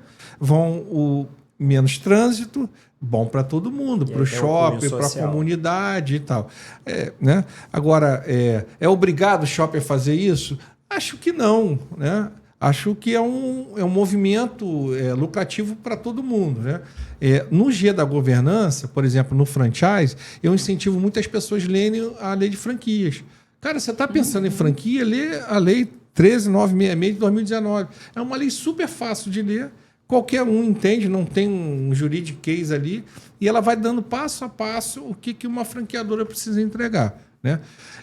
Menos trânsito, bom para todo mundo, para o shopping, para a comunidade e tal. Né? Agora, é obrigado o shopping a fazer isso? Acho que não. Né? Acho que é um movimento lucrativo para todo mundo. Né? No G da governança, por exemplo, no franchise, eu incentivo muitas pessoas a lerem a lei de franquias. Cara, você está pensando em franquia, lê a lei 13966 de 2019. É uma lei super fácil de ler. Qualquer um entende, não tem um juridiquês ali, e ela vai dando passo a passo o que uma franqueadora precisa entregar. Né?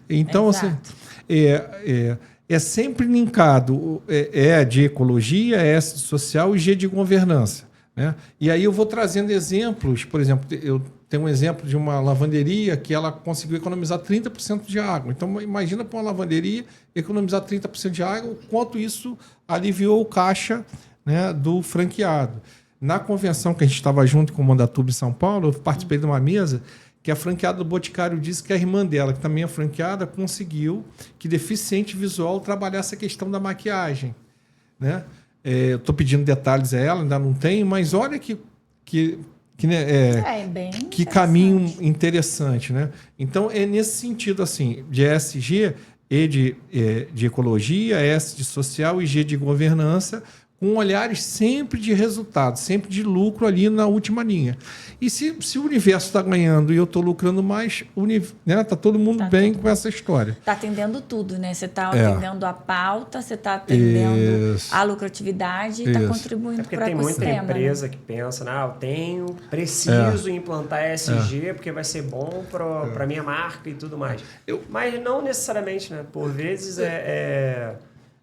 Então, assim, é sempre linkado, de ecologia, S de social e G de governança. Né? E aí eu vou trazendo exemplos, por exemplo, eu tenho um exemplo de uma lavanderia que ela conseguiu economizar 30% de água. Então, imagina para uma lavanderia economizar 30% de água, o quanto isso aliviou o caixa, né, do franqueado. Na convenção que a gente estava junto com o Mondatuba em São Paulo, eu participei de uma mesa que a franqueada do Boticário disse que a irmã dela, que também é franqueada, conseguiu que deficiente visual trabalhar essa questão da maquiagem. Né? Eu estou pedindo detalhes a ela, ainda não tenho, mas olha que caminho interessante. Né? Então, é nesse sentido assim, de ESG, E de ecologia, S de social e G de governança, com olhares sempre de resultado, sempre de lucro ali na última linha. E se o universo está ganhando e eu estou lucrando mais, tá todo mundo bem com essa história. Está atendendo tudo, né? Você está atendendo a pauta, você está atendendo a lucratividade e está contribuindo para o ecossistema. Porque tem muita empresa que pensa, preciso implantar ESG porque vai ser bom para a minha marca e tudo mais. Mas não necessariamente, né? Por vezes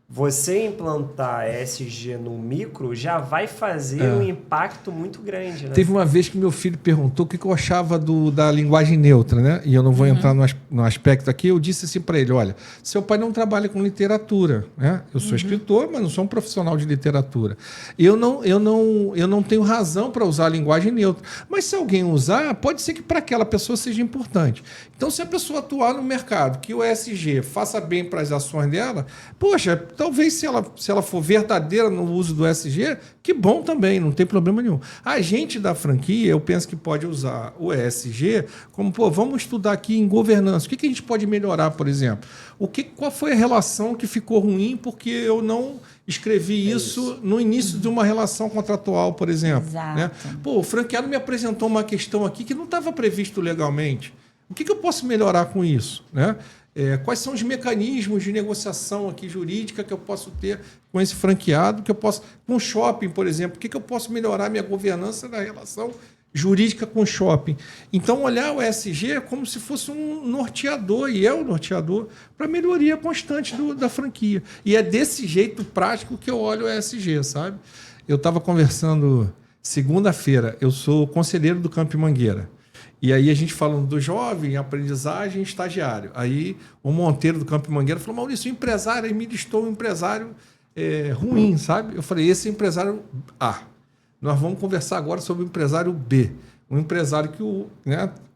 você implantar ESG no micro já vai fazer um impacto muito grande. Né? Teve uma vez que meu filho perguntou o que eu achava da linguagem neutra, né? E eu não vou entrar no aspecto aqui. Eu disse assim para ele, olha, seu pai não trabalha com literatura, né? Eu sou escritor, mas não sou um profissional de literatura. Eu não tenho razão para usar a linguagem neutra. Mas se alguém usar, pode ser que para aquela pessoa seja importante. Então, se a pessoa atuar no mercado, que o ESG faça bem para as ações dela, poxa, Talvez se ela for verdadeira no uso do ESG, que bom também, não tem problema nenhum. A gente da franquia, eu penso que pode usar o ESG como, vamos estudar aqui em governança. O que a gente pode melhorar, por exemplo? Qual foi a relação que ficou ruim porque eu não escrevi isso no início de uma relação contratual, por exemplo. Exato. Né? O franqueado me apresentou uma questão aqui que não estava previsto legalmente. O que eu posso melhorar com isso? Né? Quais são os mecanismos de negociação aqui jurídica que eu posso ter com esse franqueado, que eu posso, com o shopping, por exemplo, o que eu posso melhorar minha governança da relação jurídica com o shopping. Então, olhar o ESG é como se fosse um norteador, e é um norteador, para a melhoria constante da franquia. E é desse jeito prático que eu olho o ESG, sabe? Eu estava conversando segunda-feira, eu sou conselheiro do Campo Mangueira. E aí a gente falando do jovem, aprendizagem, estagiário. Aí o Monteiro do Campo Mangueira falou, Maurício, o empresário, aí me listou um empresário ruim, sabe? Eu falei, esse empresário A. Nós vamos conversar agora sobre o empresário B. Um empresário que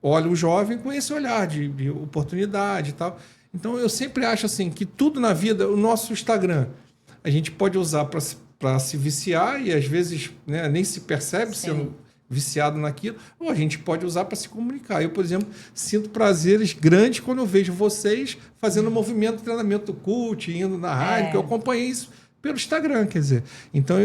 olha o jovem com esse olhar de oportunidade e tal. Então eu sempre acho assim que tudo na vida, o nosso Instagram, a gente pode usar para se viciar e às vezes nem se percebe sendo viciado naquilo, ou a gente pode usar para se comunicar. Eu, por exemplo, sinto prazeres grandes quando eu vejo vocês fazendo movimento de treinamento cult, indo na rádio, que eu acompanhei isso pelo Instagram, quer dizer. Então,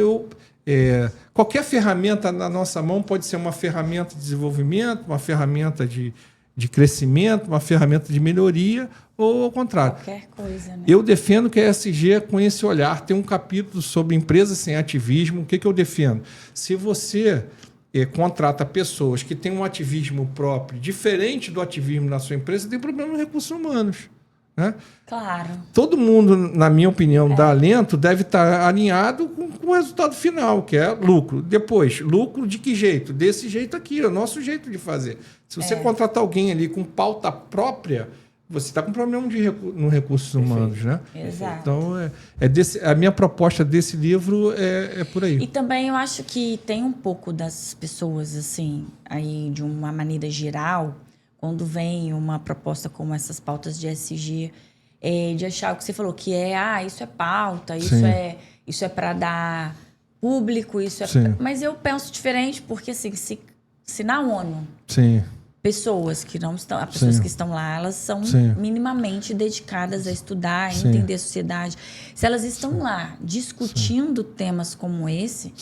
qualquer ferramenta na nossa mão pode ser uma ferramenta de desenvolvimento, uma ferramenta de crescimento, uma ferramenta de melhoria, ou ao contrário. Qualquer coisa, né? Eu defendo que a ESG, com esse olhar, tem um capítulo sobre empresas sem ativismo. O que eu defendo? Se você contrata pessoas que têm um ativismo próprio, diferente do ativismo na sua empresa, tem problema nos recursos humanos. Né? Claro. Todo mundo, na minha opinião, da Alento deve estar alinhado com o resultado final, que é lucro. Depois, lucro de que jeito? Desse jeito aqui, é o nosso jeito de fazer. Se você contratar alguém ali com pauta própria, você está com problema no recursos humanos, né? Exato. Então, a minha proposta desse livro é por aí. E também eu acho que tem um pouco das pessoas, assim, aí de uma maneira geral, quando vem uma proposta como essas pautas de ESG, de achar o que você falou, que isso é pauta, isso é para dar público, isso é... Mas eu penso diferente, porque assim, se na ONU... Sim. Pessoas que não estão, as pessoas que estão lá, elas são minimamente dedicadas a estudar, a entender a sociedade. Se elas estão lá discutindo temas como esse,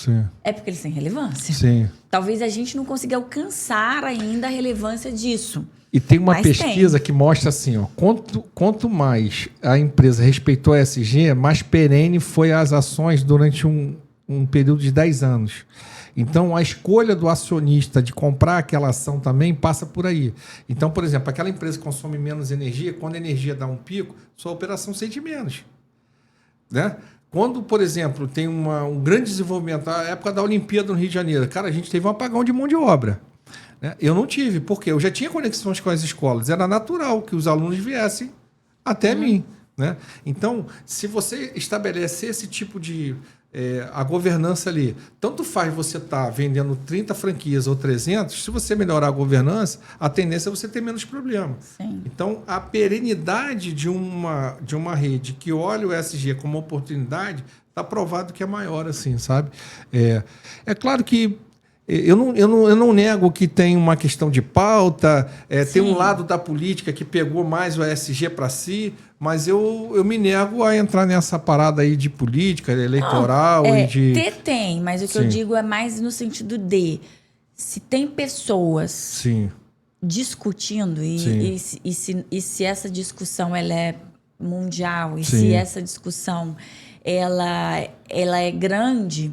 é porque eles têm relevância. Talvez a gente não consiga alcançar ainda a relevância disso. E tem uma pesquisa que mostra assim, quanto mais a empresa respeitou a ESG, mais perene foi as ações durante um período de 10 anos. Então, a escolha do acionista de comprar aquela ação também passa por aí. Então, por exemplo, aquela empresa que consome menos energia, quando a energia dá um pico, sua operação sente menos. Né? Quando, por exemplo, tem um grande desenvolvimento, a época da Olimpíada no Rio de Janeiro, cara, a gente teve um apagão de mão de obra. Né? Eu não tive, porque eu já tinha conexões com as escolas. Era natural que os alunos viessem até mim. Né? Então, se você estabelecer esse tipo de... a governança ali, tanto faz você estar vendendo 30 franquias ou 300, se você melhorar a governança, a tendência é você ter menos problema. Então, a perenidade de uma rede que olha o ESG como oportunidade, está provado que é maior, assim, sabe? É claro que eu não nego que tem uma questão de pauta, tem um lado da política que pegou mais o ESG para si, mas eu me nego a entrar nessa parada aí de política, eleitoral e de... Tem, mas o que eu digo é mais no sentido de se tem pessoas discutindo e se essa discussão ela é mundial e se essa discussão ela é grande,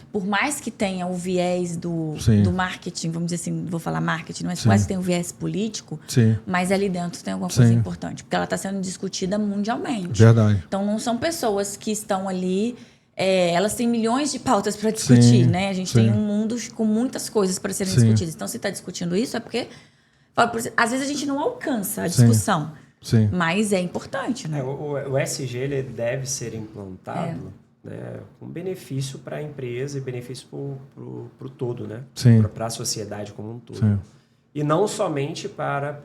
por mais que tenha o viés do marketing, vamos dizer assim, vou falar marketing, mas quase tem o viés político, mas ali dentro tem alguma coisa importante, porque ela está sendo discutida mundialmente. Verdade. Então, não são pessoas que estão ali... elas têm milhões de pautas para discutir, né? A gente tem um mundo com muitas coisas para serem discutidas. Então, se está discutindo isso, é porque... Às vezes, a gente não alcança a discussão. Mas é importante, né? O ESG ele deve ser implantado né, com benefício para a empresa e benefício para o todo, né? Para a sociedade como um todo. E não somente para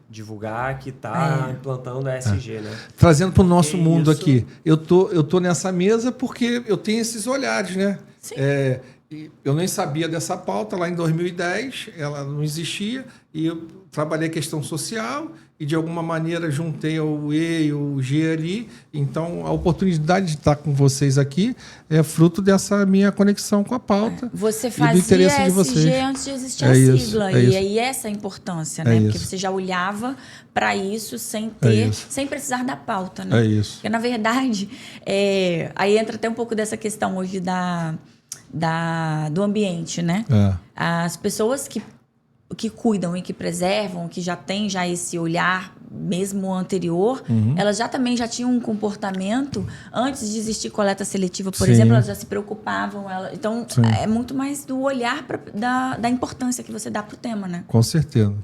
divulgar que está implantando a ESG, né? Trazendo para o nosso mundo isso... aqui. Eu tô nessa mesa porque eu tenho esses olhares, né? Sim. Eu nem sabia dessa pauta lá em 2010, ela não existia, e eu trabalhei questão social e de alguma maneira juntei o E e o G ali. Então a oportunidade de estar com vocês aqui é fruto dessa minha conexão com a pauta. Você e do fazia interesse de vocês. ESG antes de existir a sigla. E aí essa é a importância, né? Porque você já olhava para isso sem precisar da pauta, né? É isso. Porque, na verdade, aí entra até um pouco dessa questão hoje do ambiente, né? As pessoas que cuidam e que preservam, que já têm esse olhar mesmo anterior, elas também já tinham um comportamento antes de existir coleta seletiva, por exemplo, elas já se preocupavam. Então, é muito mais do olhar da importância que você dá para o tema, né? Com certeza.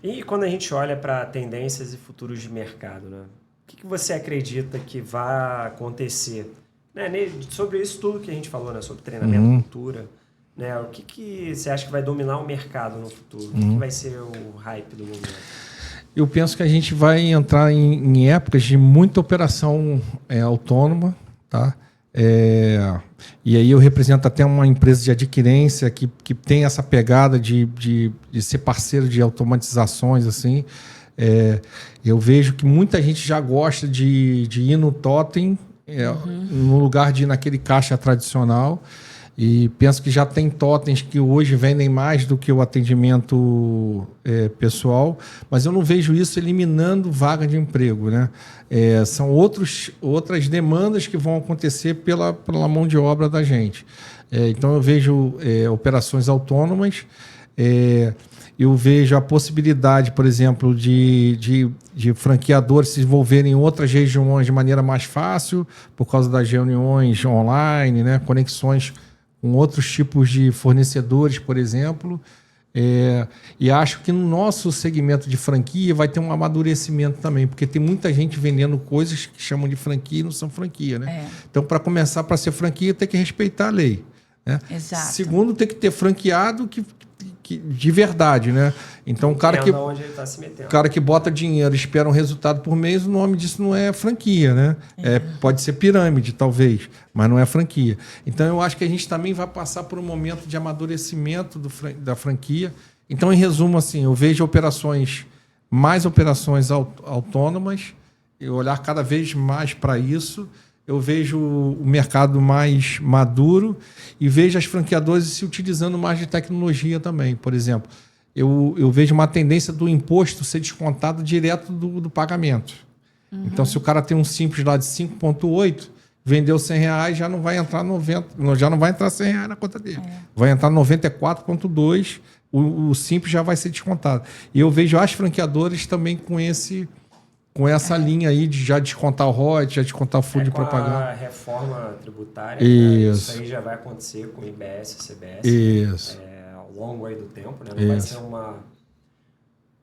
E quando a gente olha para tendências e futuros de mercado, né? O que você acredita que vai acontecer? Né? Sobre isso tudo que a gente falou, né? Sobre treinamento, cultura, né? O que você acha que vai dominar o mercado no futuro? O que vai ser o hype do momento? Eu penso que a gente vai entrar em épocas de muita operação autônoma, tá? E aí eu represento até uma empresa de adquirência que tem essa pegada de ser parceiro de automatizações, assim. Eu vejo que muita gente já gosta de ir no totem, no lugar de ir naquele caixa tradicional. E penso que já tem totens que hoje vendem mais do que o atendimento pessoal, mas eu não vejo isso eliminando vaga de emprego, né? São outras demandas que vão acontecer pela mão de obra da gente. Então eu vejo operações autônomas, eu vejo a possibilidade, por exemplo, de franqueadores se envolverem em outras regiões de maneira mais fácil, por causa das reuniões online, né? Conexões com outros tipos de fornecedores, por exemplo. E acho que no nosso segmento de franquia vai ter um amadurecimento também, porque tem muita gente vendendo coisas que chamam de franquia e não são franquia, né? Então, para começar, para ser franquia, tem que respeitar a lei, né? Exato. Segundo, tem que ter franqueado que de verdade, né? Então, o cara onde ele tá se metendo. O cara que bota dinheiro e espera um resultado por mês, o nome disso não é franquia, né? Pode ser pirâmide, talvez, mas não é franquia. Então, eu acho que a gente também vai passar por um momento de amadurecimento da franquia. Então, em resumo, assim, eu vejo mais operações autônomas, eu olhar cada vez mais para isso. Eu vejo o mercado mais maduro e vejo as franqueadoras se utilizando mais de tecnologia também. Por exemplo, eu vejo uma tendência do imposto ser descontado direto do pagamento. Então, se o cara tem um simples lá de 5,8, vendeu R$100, já não vai entrar 90, já não vai entrar R$100 na conta dele. Vai entrar 94,2, o simples já vai ser descontado. E eu vejo as franqueadoras também com essa linha aí de já descontar o royalties, já descontar o fundo de propaganda. A reforma tributária, isso. Isso aí já vai acontecer com o IBS, CBS. Isso. Ao longo aí do tempo, né? Não vai ser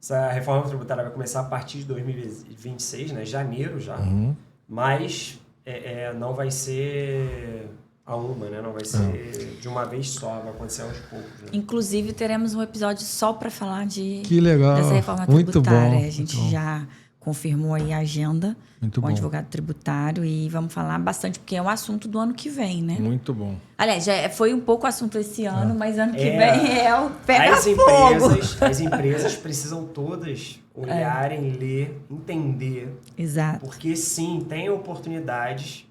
essa reforma tributária vai começar a partir de 2026, né? Janeiro já. Mas não vai ser né? Não vai ser de uma vez só, vai acontecer aos poucos. Né? Inclusive, teremos um episódio só para falar que legal. dessa reforma muito tributária. Bom, a gente já confirmou aí a agenda com o advogado tributário e vamos falar bastante, porque é o assunto do ano que vem, né? Muito bom. Aliás, foi um pouco assunto esse ano, mas ano que vem é o pega-fogo. As empresas precisam todas olharem, ler, entender. Exato. Porque sim, tem oportunidades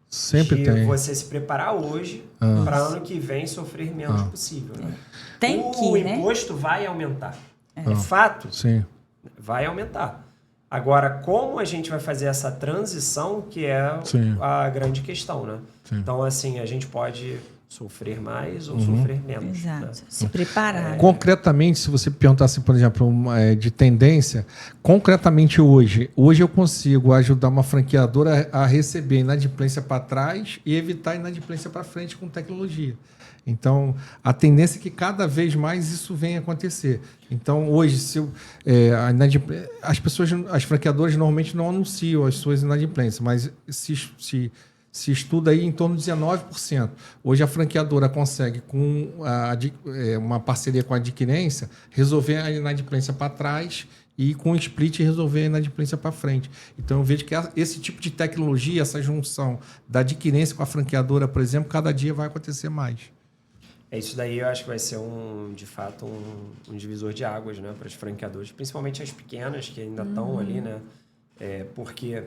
Sempre de tem. você se preparar hoje para ano que vem sofrer menos possível. Né? O imposto vai aumentar. É fato. Sim. Vai aumentar. Agora, como a gente vai fazer essa transição, que é a grande questão, né? Sim. Então, assim, a gente pode sofrer mais ou sofrer menos. Exato. Né? Se preparar. Concretamente, se você perguntar assim, por exemplo, de tendência, concretamente hoje eu consigo ajudar uma franqueadora a receber inadimplência para trás e evitar inadimplência para frente com tecnologia. Então, a tendência é que cada vez mais isso venha acontecer. Então, hoje, as franqueadoras normalmente não anunciam as suas inadimplências, mas se se estuda aí em torno de 19%. Hoje a franqueadora consegue, com uma parceria com a adquirência, resolver a inadimplência para trás e com o split resolver a inadimplência para frente. Então eu vejo que esse tipo de tecnologia, essa junção da adquirência com a franqueadora, por exemplo, cada dia vai acontecer mais. Isso daí eu acho que vai ser de fato um divisor de águas, né, para os franqueadores, principalmente as pequenas que ainda estão ali, né? Porque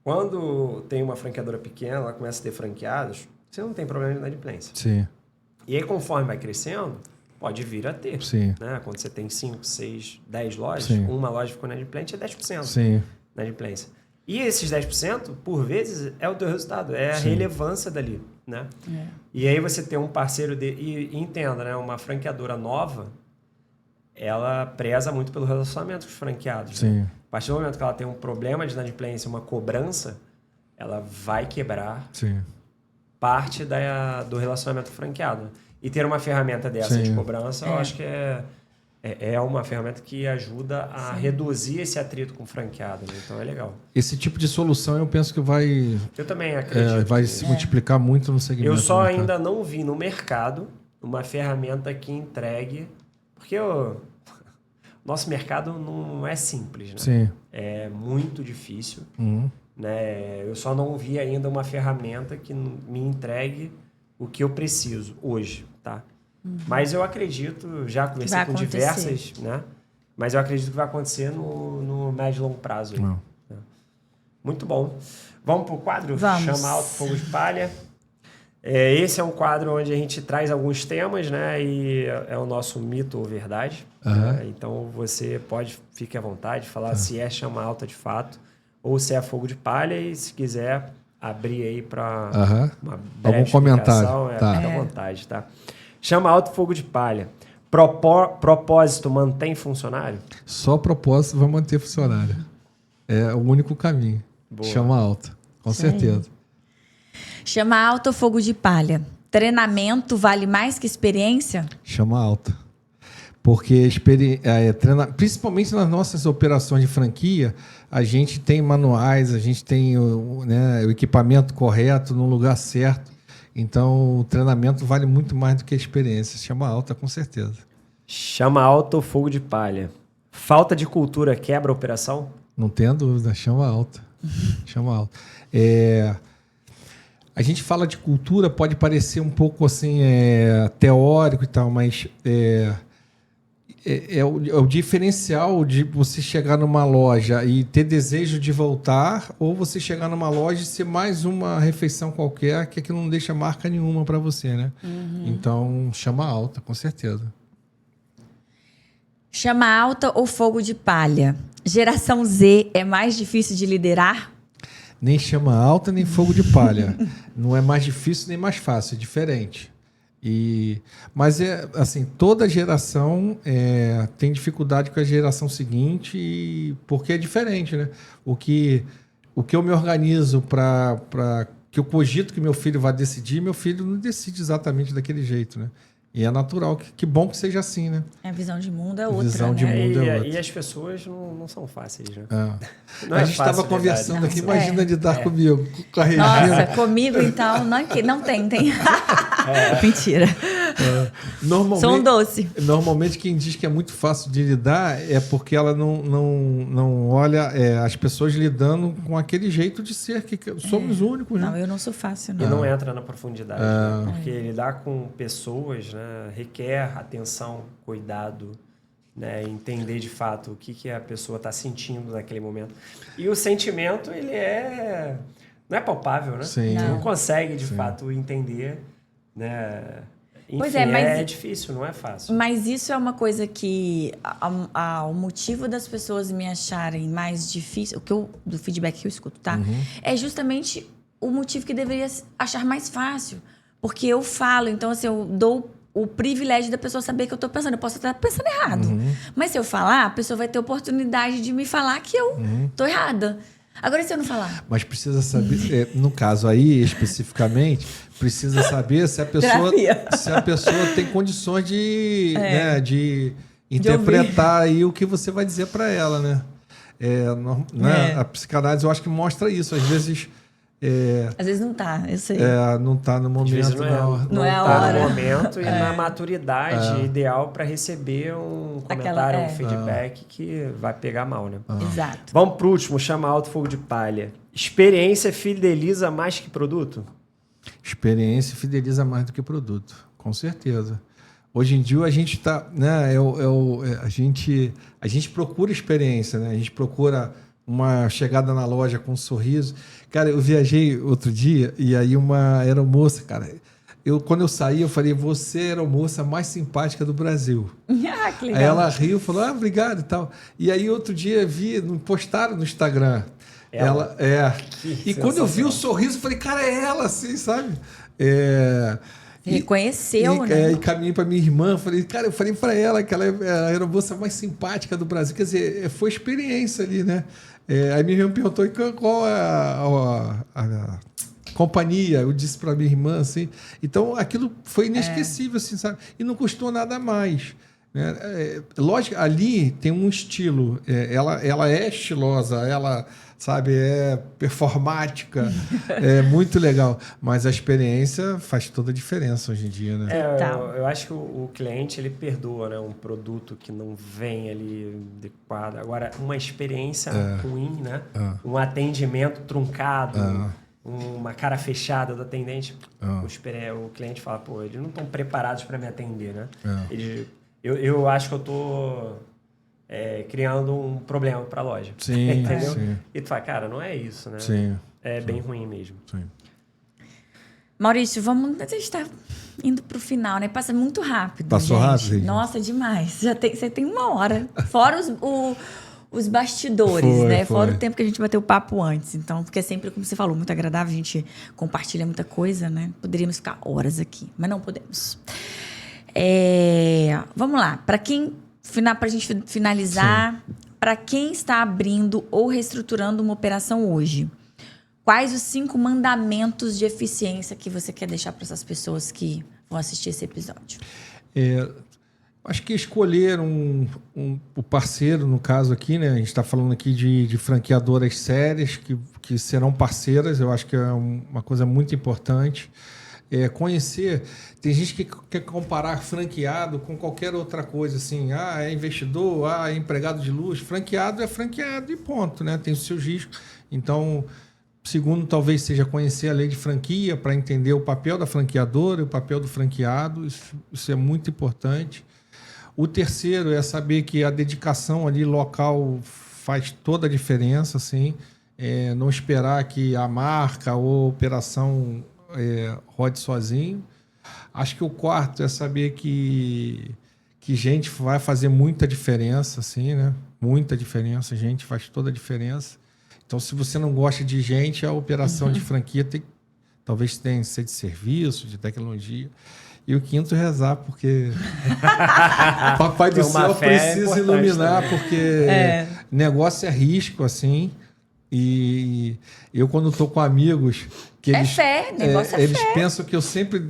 quando tem uma franqueadora pequena, ela começa a ter franqueados, você não tem problema de inadimplência. Sim. E aí, conforme vai crescendo, pode vir a ter. Sim. Né? Quando você tem 5, 6, 10 lojas, Sim. uma loja ficou inadimplente, é 10% Sim. inadimplência. E esses 10%, por vezes, é o teu resultado, é a relevância dali. Né? E aí você tem um parceiro e entenda, né? Uma franqueadora nova, ela preza muito pelo relacionamento com os franqueados. Sim. Né? A partir do momento que ela tem um problema de inadimplência, uma cobrança, ela vai quebrar parte do relacionamento franqueado. E ter uma ferramenta dessa de cobrança, eu acho que é uma ferramenta que ajuda a reduzir esse atrito com o franqueado. Né? Então é legal. Esse tipo de solução eu penso que vai... Eu também acredito. Vai se multiplicar muito no segmento. Eu só ainda não vi no mercado uma ferramenta que entregue... Porque nosso mercado não é simples, né? Sim. É muito difícil. Né? Eu só não vi ainda uma ferramenta que me entregue o que eu preciso hoje, tá? Mas eu acredito, já conversei com diversas, né? Mas eu acredito que vai acontecer no médio e longo prazo. Aí, né? Muito bom. Vamos para o quadro? Vamos. Chama Alto Fogo de Palha. Esse é um quadro onde a gente traz alguns temas, né? E é o nosso mito ou verdade. Né? Então você fique à vontade, falar se é chama alta de fato ou se é fogo de palha. E se quiser abrir aí para uma breve algum comentário. Fica à vontade, tá? Chama alto fogo de palha. Propósito mantém funcionário? Só propósito vai manter funcionário. É o único caminho. Boa. Chama alta, com certeza. Chama alta ou fogo de palha? Treinamento vale mais que experiência? Chama alta. Porque principalmente nas nossas operações de franquia, a gente tem manuais, a gente tem o equipamento correto no lugar certo. Então, o treinamento vale muito mais do que a experiência. Chama alta, com certeza. Chama alta ou fogo de palha? Falta de cultura quebra a operação? Não tenha dúvida, chama alta. Chama alta. A gente fala de cultura, pode parecer um pouco assim, teórico e tal, mas é o diferencial de você chegar numa loja e ter desejo de voltar, ou você chegar numa loja e ser mais uma refeição qualquer que aquilo não deixa marca nenhuma para você, né? Então, chama alta, com certeza. Chama alta ou fogo de palha? Geração Z é mais difícil de liderar? Nem chama alta, nem fogo de palha. Não é mais difícil nem mais fácil, é diferente. Mas assim, toda geração tem dificuldade com a geração seguinte, porque é diferente, né? O que eu me organizo para que eu cogito que meu filho vai decidir, meu filho não decide exatamente daquele jeito, né? E é natural, que bom que seja assim, né? A visão de mundo é outra, visão de né? mundo é outra. E as pessoas não são fáceis, né? Não a gente estava conversando aqui, imagina lidar comigo, com a Regina. Nossa, comigo então, não tem. Mentira. Normalmente, Sou um doce. Normalmente quem diz que é muito fácil de lidar é porque ela não olha as pessoas lidando com aquele jeito de ser, que somos únicos, né? Não, eu não sou fácil, não. E não entra na profundidade, né? Porque lidar com pessoas, né, requer atenção, cuidado, né, entender de fato o que a pessoa está sentindo naquele momento. E o sentimento, ele não é palpável, né? Sim. Você não consegue, de fato, entender, né? Enfim, Pois mas é difícil, não é fácil. Mas isso é uma coisa que o motivo das pessoas me acharem mais difícil, do feedback que eu escuto, tá? É justamente o motivo que deveria achar mais fácil. Porque eu falo, então assim, eu dou o privilégio da pessoa saber que eu tô pensando. Eu posso estar pensando errado. Mas se eu falar, a pessoa vai ter oportunidade de me falar que eu tô errada. Agora, se eu não falar? Mas precisa saber, no caso aí, especificamente, precisa saber se a pessoa tem condições de interpretar aí o que você vai dizer para ela, né? A psicanálise, eu acho que mostra isso. Às vezes, Às vezes não tá, eu sei. não está no Às vezes momento. não é a tá hora. no momento e na maturidade ideal para receber um comentário, um feedback que vai pegar mal, né? Exato. Vamos pro último, chama Alto Fogo de Palha. Experiência fideliza mais que produto? Experiência fideliza mais do que produto, com certeza. Hoje em dia a gente está, né? A gente procura experiência, né? A gente procura uma chegada na loja com um sorriso. Cara, eu viajei outro dia e aí uma aeromoça, cara, quando eu saí, eu falei, você é a aeromoça mais simpática do Brasil. Que legal. Aí ela riu e falou, obrigado e tal. E aí outro dia postaram no Instagram. Ela e quando eu vi o sorriso, eu falei, cara, é ela, assim, sabe? Reconheceu, né? E caminhei para minha irmã, eu falei para ela que ela é a aeromoça mais simpática do Brasil. Quer dizer, foi experiência ali, né? Aí minha irmã perguntou qual é a companhia. Eu disse para minha irmã, assim. Então, aquilo foi inesquecível, assim, sabe? E não custou nada mais. Né? Lógico, ali tem um estilo. Ela é estilosa, ela... sabe, é performática, é muito legal. Mas a experiência faz toda a diferença hoje em dia, né? Eu acho que o cliente, ele perdoa, né? Um produto que não vem ali adequado. Agora, uma experiência ruim, né? Um atendimento truncado, uma cara fechada do atendente. O cliente fala, pô, eles não estão preparados para me atender, né? Eu acho que eu tô... criando um problema para a loja. Sim, entendeu? Sim. E tu fala, cara, não é isso, né? Sim. Bem ruim mesmo. Sim. Maurício, a gente está indo para o final, né? Passa muito rápido. Passou gente. rápido? Gente. Nossa, demais. Você tem 1 hora. Fora os bastidores, né? Fora o tempo que a gente bateu o papo antes. Então, porque é sempre, como você falou, muito agradável. A gente compartilha muita coisa, né? Poderíamos ficar horas aqui, mas não podemos. Vamos lá. Para a gente finalizar, para quem está abrindo ou reestruturando uma operação hoje, quais os 5 mandamentos de eficiência que você quer deixar para essas pessoas que vão assistir esse episódio? Acho que escolher o parceiro, no caso aqui, né? A gente está falando aqui de franqueadoras sérias que serão parceiras, eu acho que é uma coisa muito importante. Conhecer, tem gente que quer comparar franqueado com qualquer outra coisa, assim, é investidor, é empregado de luxo. Franqueado é franqueado e ponto, né? Tem os seus riscos. Então, segundo, talvez seja conhecer a lei de franquia para entender o papel da franqueadora e o papel do franqueado, isso é muito importante. O terceiro é saber que a dedicação ali local faz toda a diferença, assim, não esperar que a marca ou a operação rode sozinho. Acho que o quarto é saber que gente vai fazer muita diferença, assim, né? Muita diferença, gente faz toda a diferença. Então, se você não gosta de gente, a operação de franquia talvez tenha que ser de serviço, de tecnologia. E o quinto, rezar, porque Papai do Céu precisa iluminar, né? Porque negócio é risco, assim. E eu, quando estou com amigos... que eles, fé, negócio é eles fé. pensam que eu sempre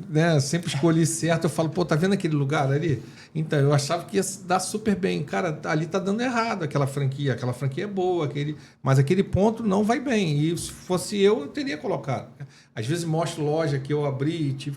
escolhi certo. Eu falo, pô, tá vendo aquele lugar ali? Então, eu achava que ia dar super bem. Cara, ali tá dando errado aquela franquia. Aquela franquia é boa, mas aquele ponto não vai bem. E se fosse eu teria colocado. Às vezes mostro loja que eu abri e tive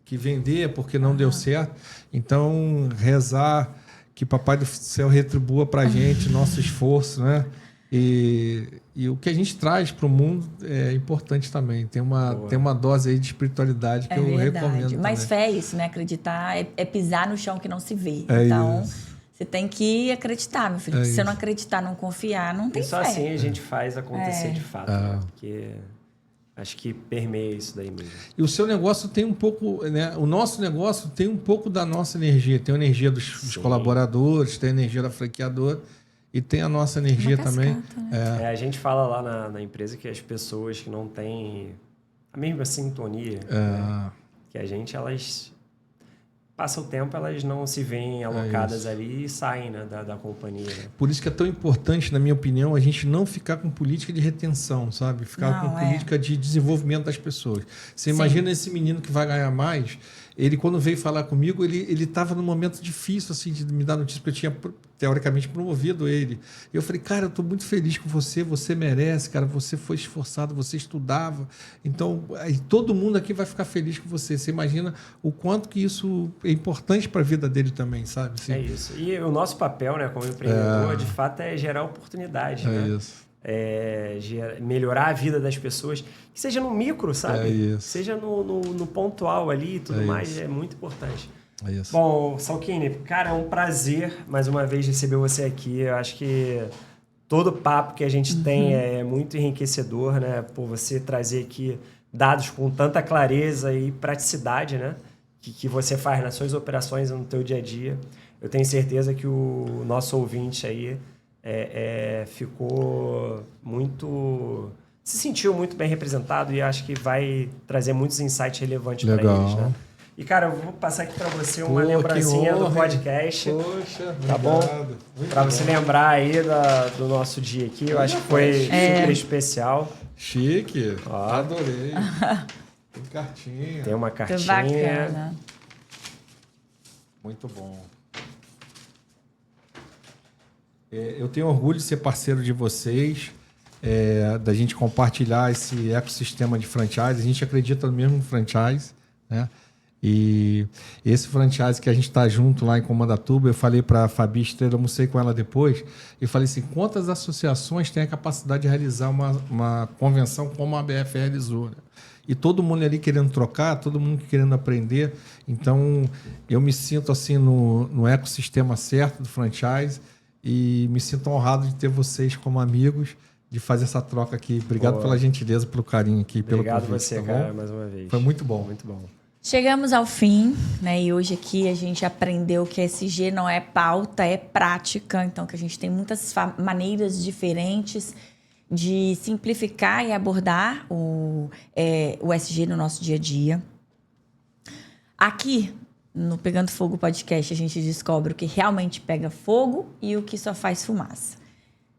que vender porque não deu certo. Então, rezar que Papai do Céu retribua pra gente nosso esforço, né? E o que a gente traz para o mundo é importante também. Tem uma dose aí de espiritualidade que eu recomendo. Mas também. fé é isso, né? Acreditar é pisar no chão que não se vê. Então, você tem que acreditar, meu filho. Se você não acreditar, não confiar, não tem fé. E só assim a gente faz acontecer de fato. Né? Porque acho que permeia isso daí mesmo. E o seu negócio tem um pouco, né? O nosso negócio tem um pouco da nossa energia. Tem a energia dos colaboradores, tem a energia da franqueadora. E tem a nossa energia também. Né? A gente fala lá na empresa que as pessoas que não têm a mesma sintonia que a gente, elas passam o tempo, elas não se veem alocadas ali e saem, né, da companhia. Né? Por isso que é tão importante, na minha opinião, a gente não ficar com política de retenção, sabe? Ficar com política de desenvolvimento das pessoas. Você imagina esse menino que vai ganhar mais, ele quando veio falar comigo, ele estava num momento difícil, assim, de me dar notícia, porque eu tinha, teoricamente, promovido ele. Eu falei, cara, eu estou muito feliz com você, você merece, cara, você foi esforçado, você estudava, então aí todo mundo aqui vai ficar feliz com você. Você imagina o quanto que isso é importante para a vida dele também, sabe? Assim, É isso. E o nosso papel, né, como empreendedor, de fato, é gerar oportunidade, né? isso. Melhorar a vida das pessoas, que seja no micro, sabe? É isso. Seja no pontual ali e tudo mais, isso. é muito importante. É isso. Bom, Salchini, cara, é um prazer mais uma vez receber você aqui. Eu acho que todo papo que a gente tem é muito enriquecedor, né? Por você trazer aqui dados com tanta clareza e praticidade, né? Que você faz nas suas operações no teu dia a dia. Eu tenho certeza que o nosso ouvinte aí ficou muito... se sentiu muito bem representado e acho que vai trazer muitos insights relevantes para eles, né? E, cara, eu vou passar aqui para você uma lembrancinha do podcast. Poxa, tá bom? Para você lembrar aí do nosso dia aqui. Eu acho que foi super especial. Chique. Adorei. Tem cartinha. Tem uma cartinha. Que bacana. Muito bom. Eu tenho orgulho de ser parceiro de vocês, da gente compartilhar esse ecossistema de franchise. A gente acredita no mesmo franchise, né? E esse franchise que a gente está junto lá em Comandatuba, eu falei para a Fabi Estrela, eu almocei com ela depois, e falei assim, quantas associações têm a capacidade de realizar uma convenção como a ABF realizou, né? E todo mundo ali querendo trocar, todo mundo querendo aprender. Então, eu me sinto assim no ecossistema certo do franchise e me sinto honrado de ter vocês como amigos, de fazer essa troca aqui. Obrigado pela gentileza, pelo carinho aqui, pelo convite. Obrigado você, cara, mais uma vez. Foi muito bom. Muito bom. Chegamos ao fim, né? E hoje aqui a gente aprendeu que SG não é pauta, é prática. Então, que a gente tem muitas maneiras diferentes de simplificar e abordar o SG no nosso dia a dia. Aqui, no Pegando Fogo Podcast, a gente descobre o que realmente pega fogo e o que só faz fumaça.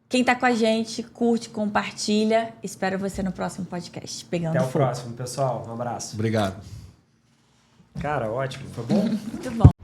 Quem tá com a gente, curte, compartilha. Espero você no próximo podcast. Pegando Fogo. Até o próximo, pessoal. Um abraço. Obrigado. Cara, ótimo. Foi bom? Muito bom.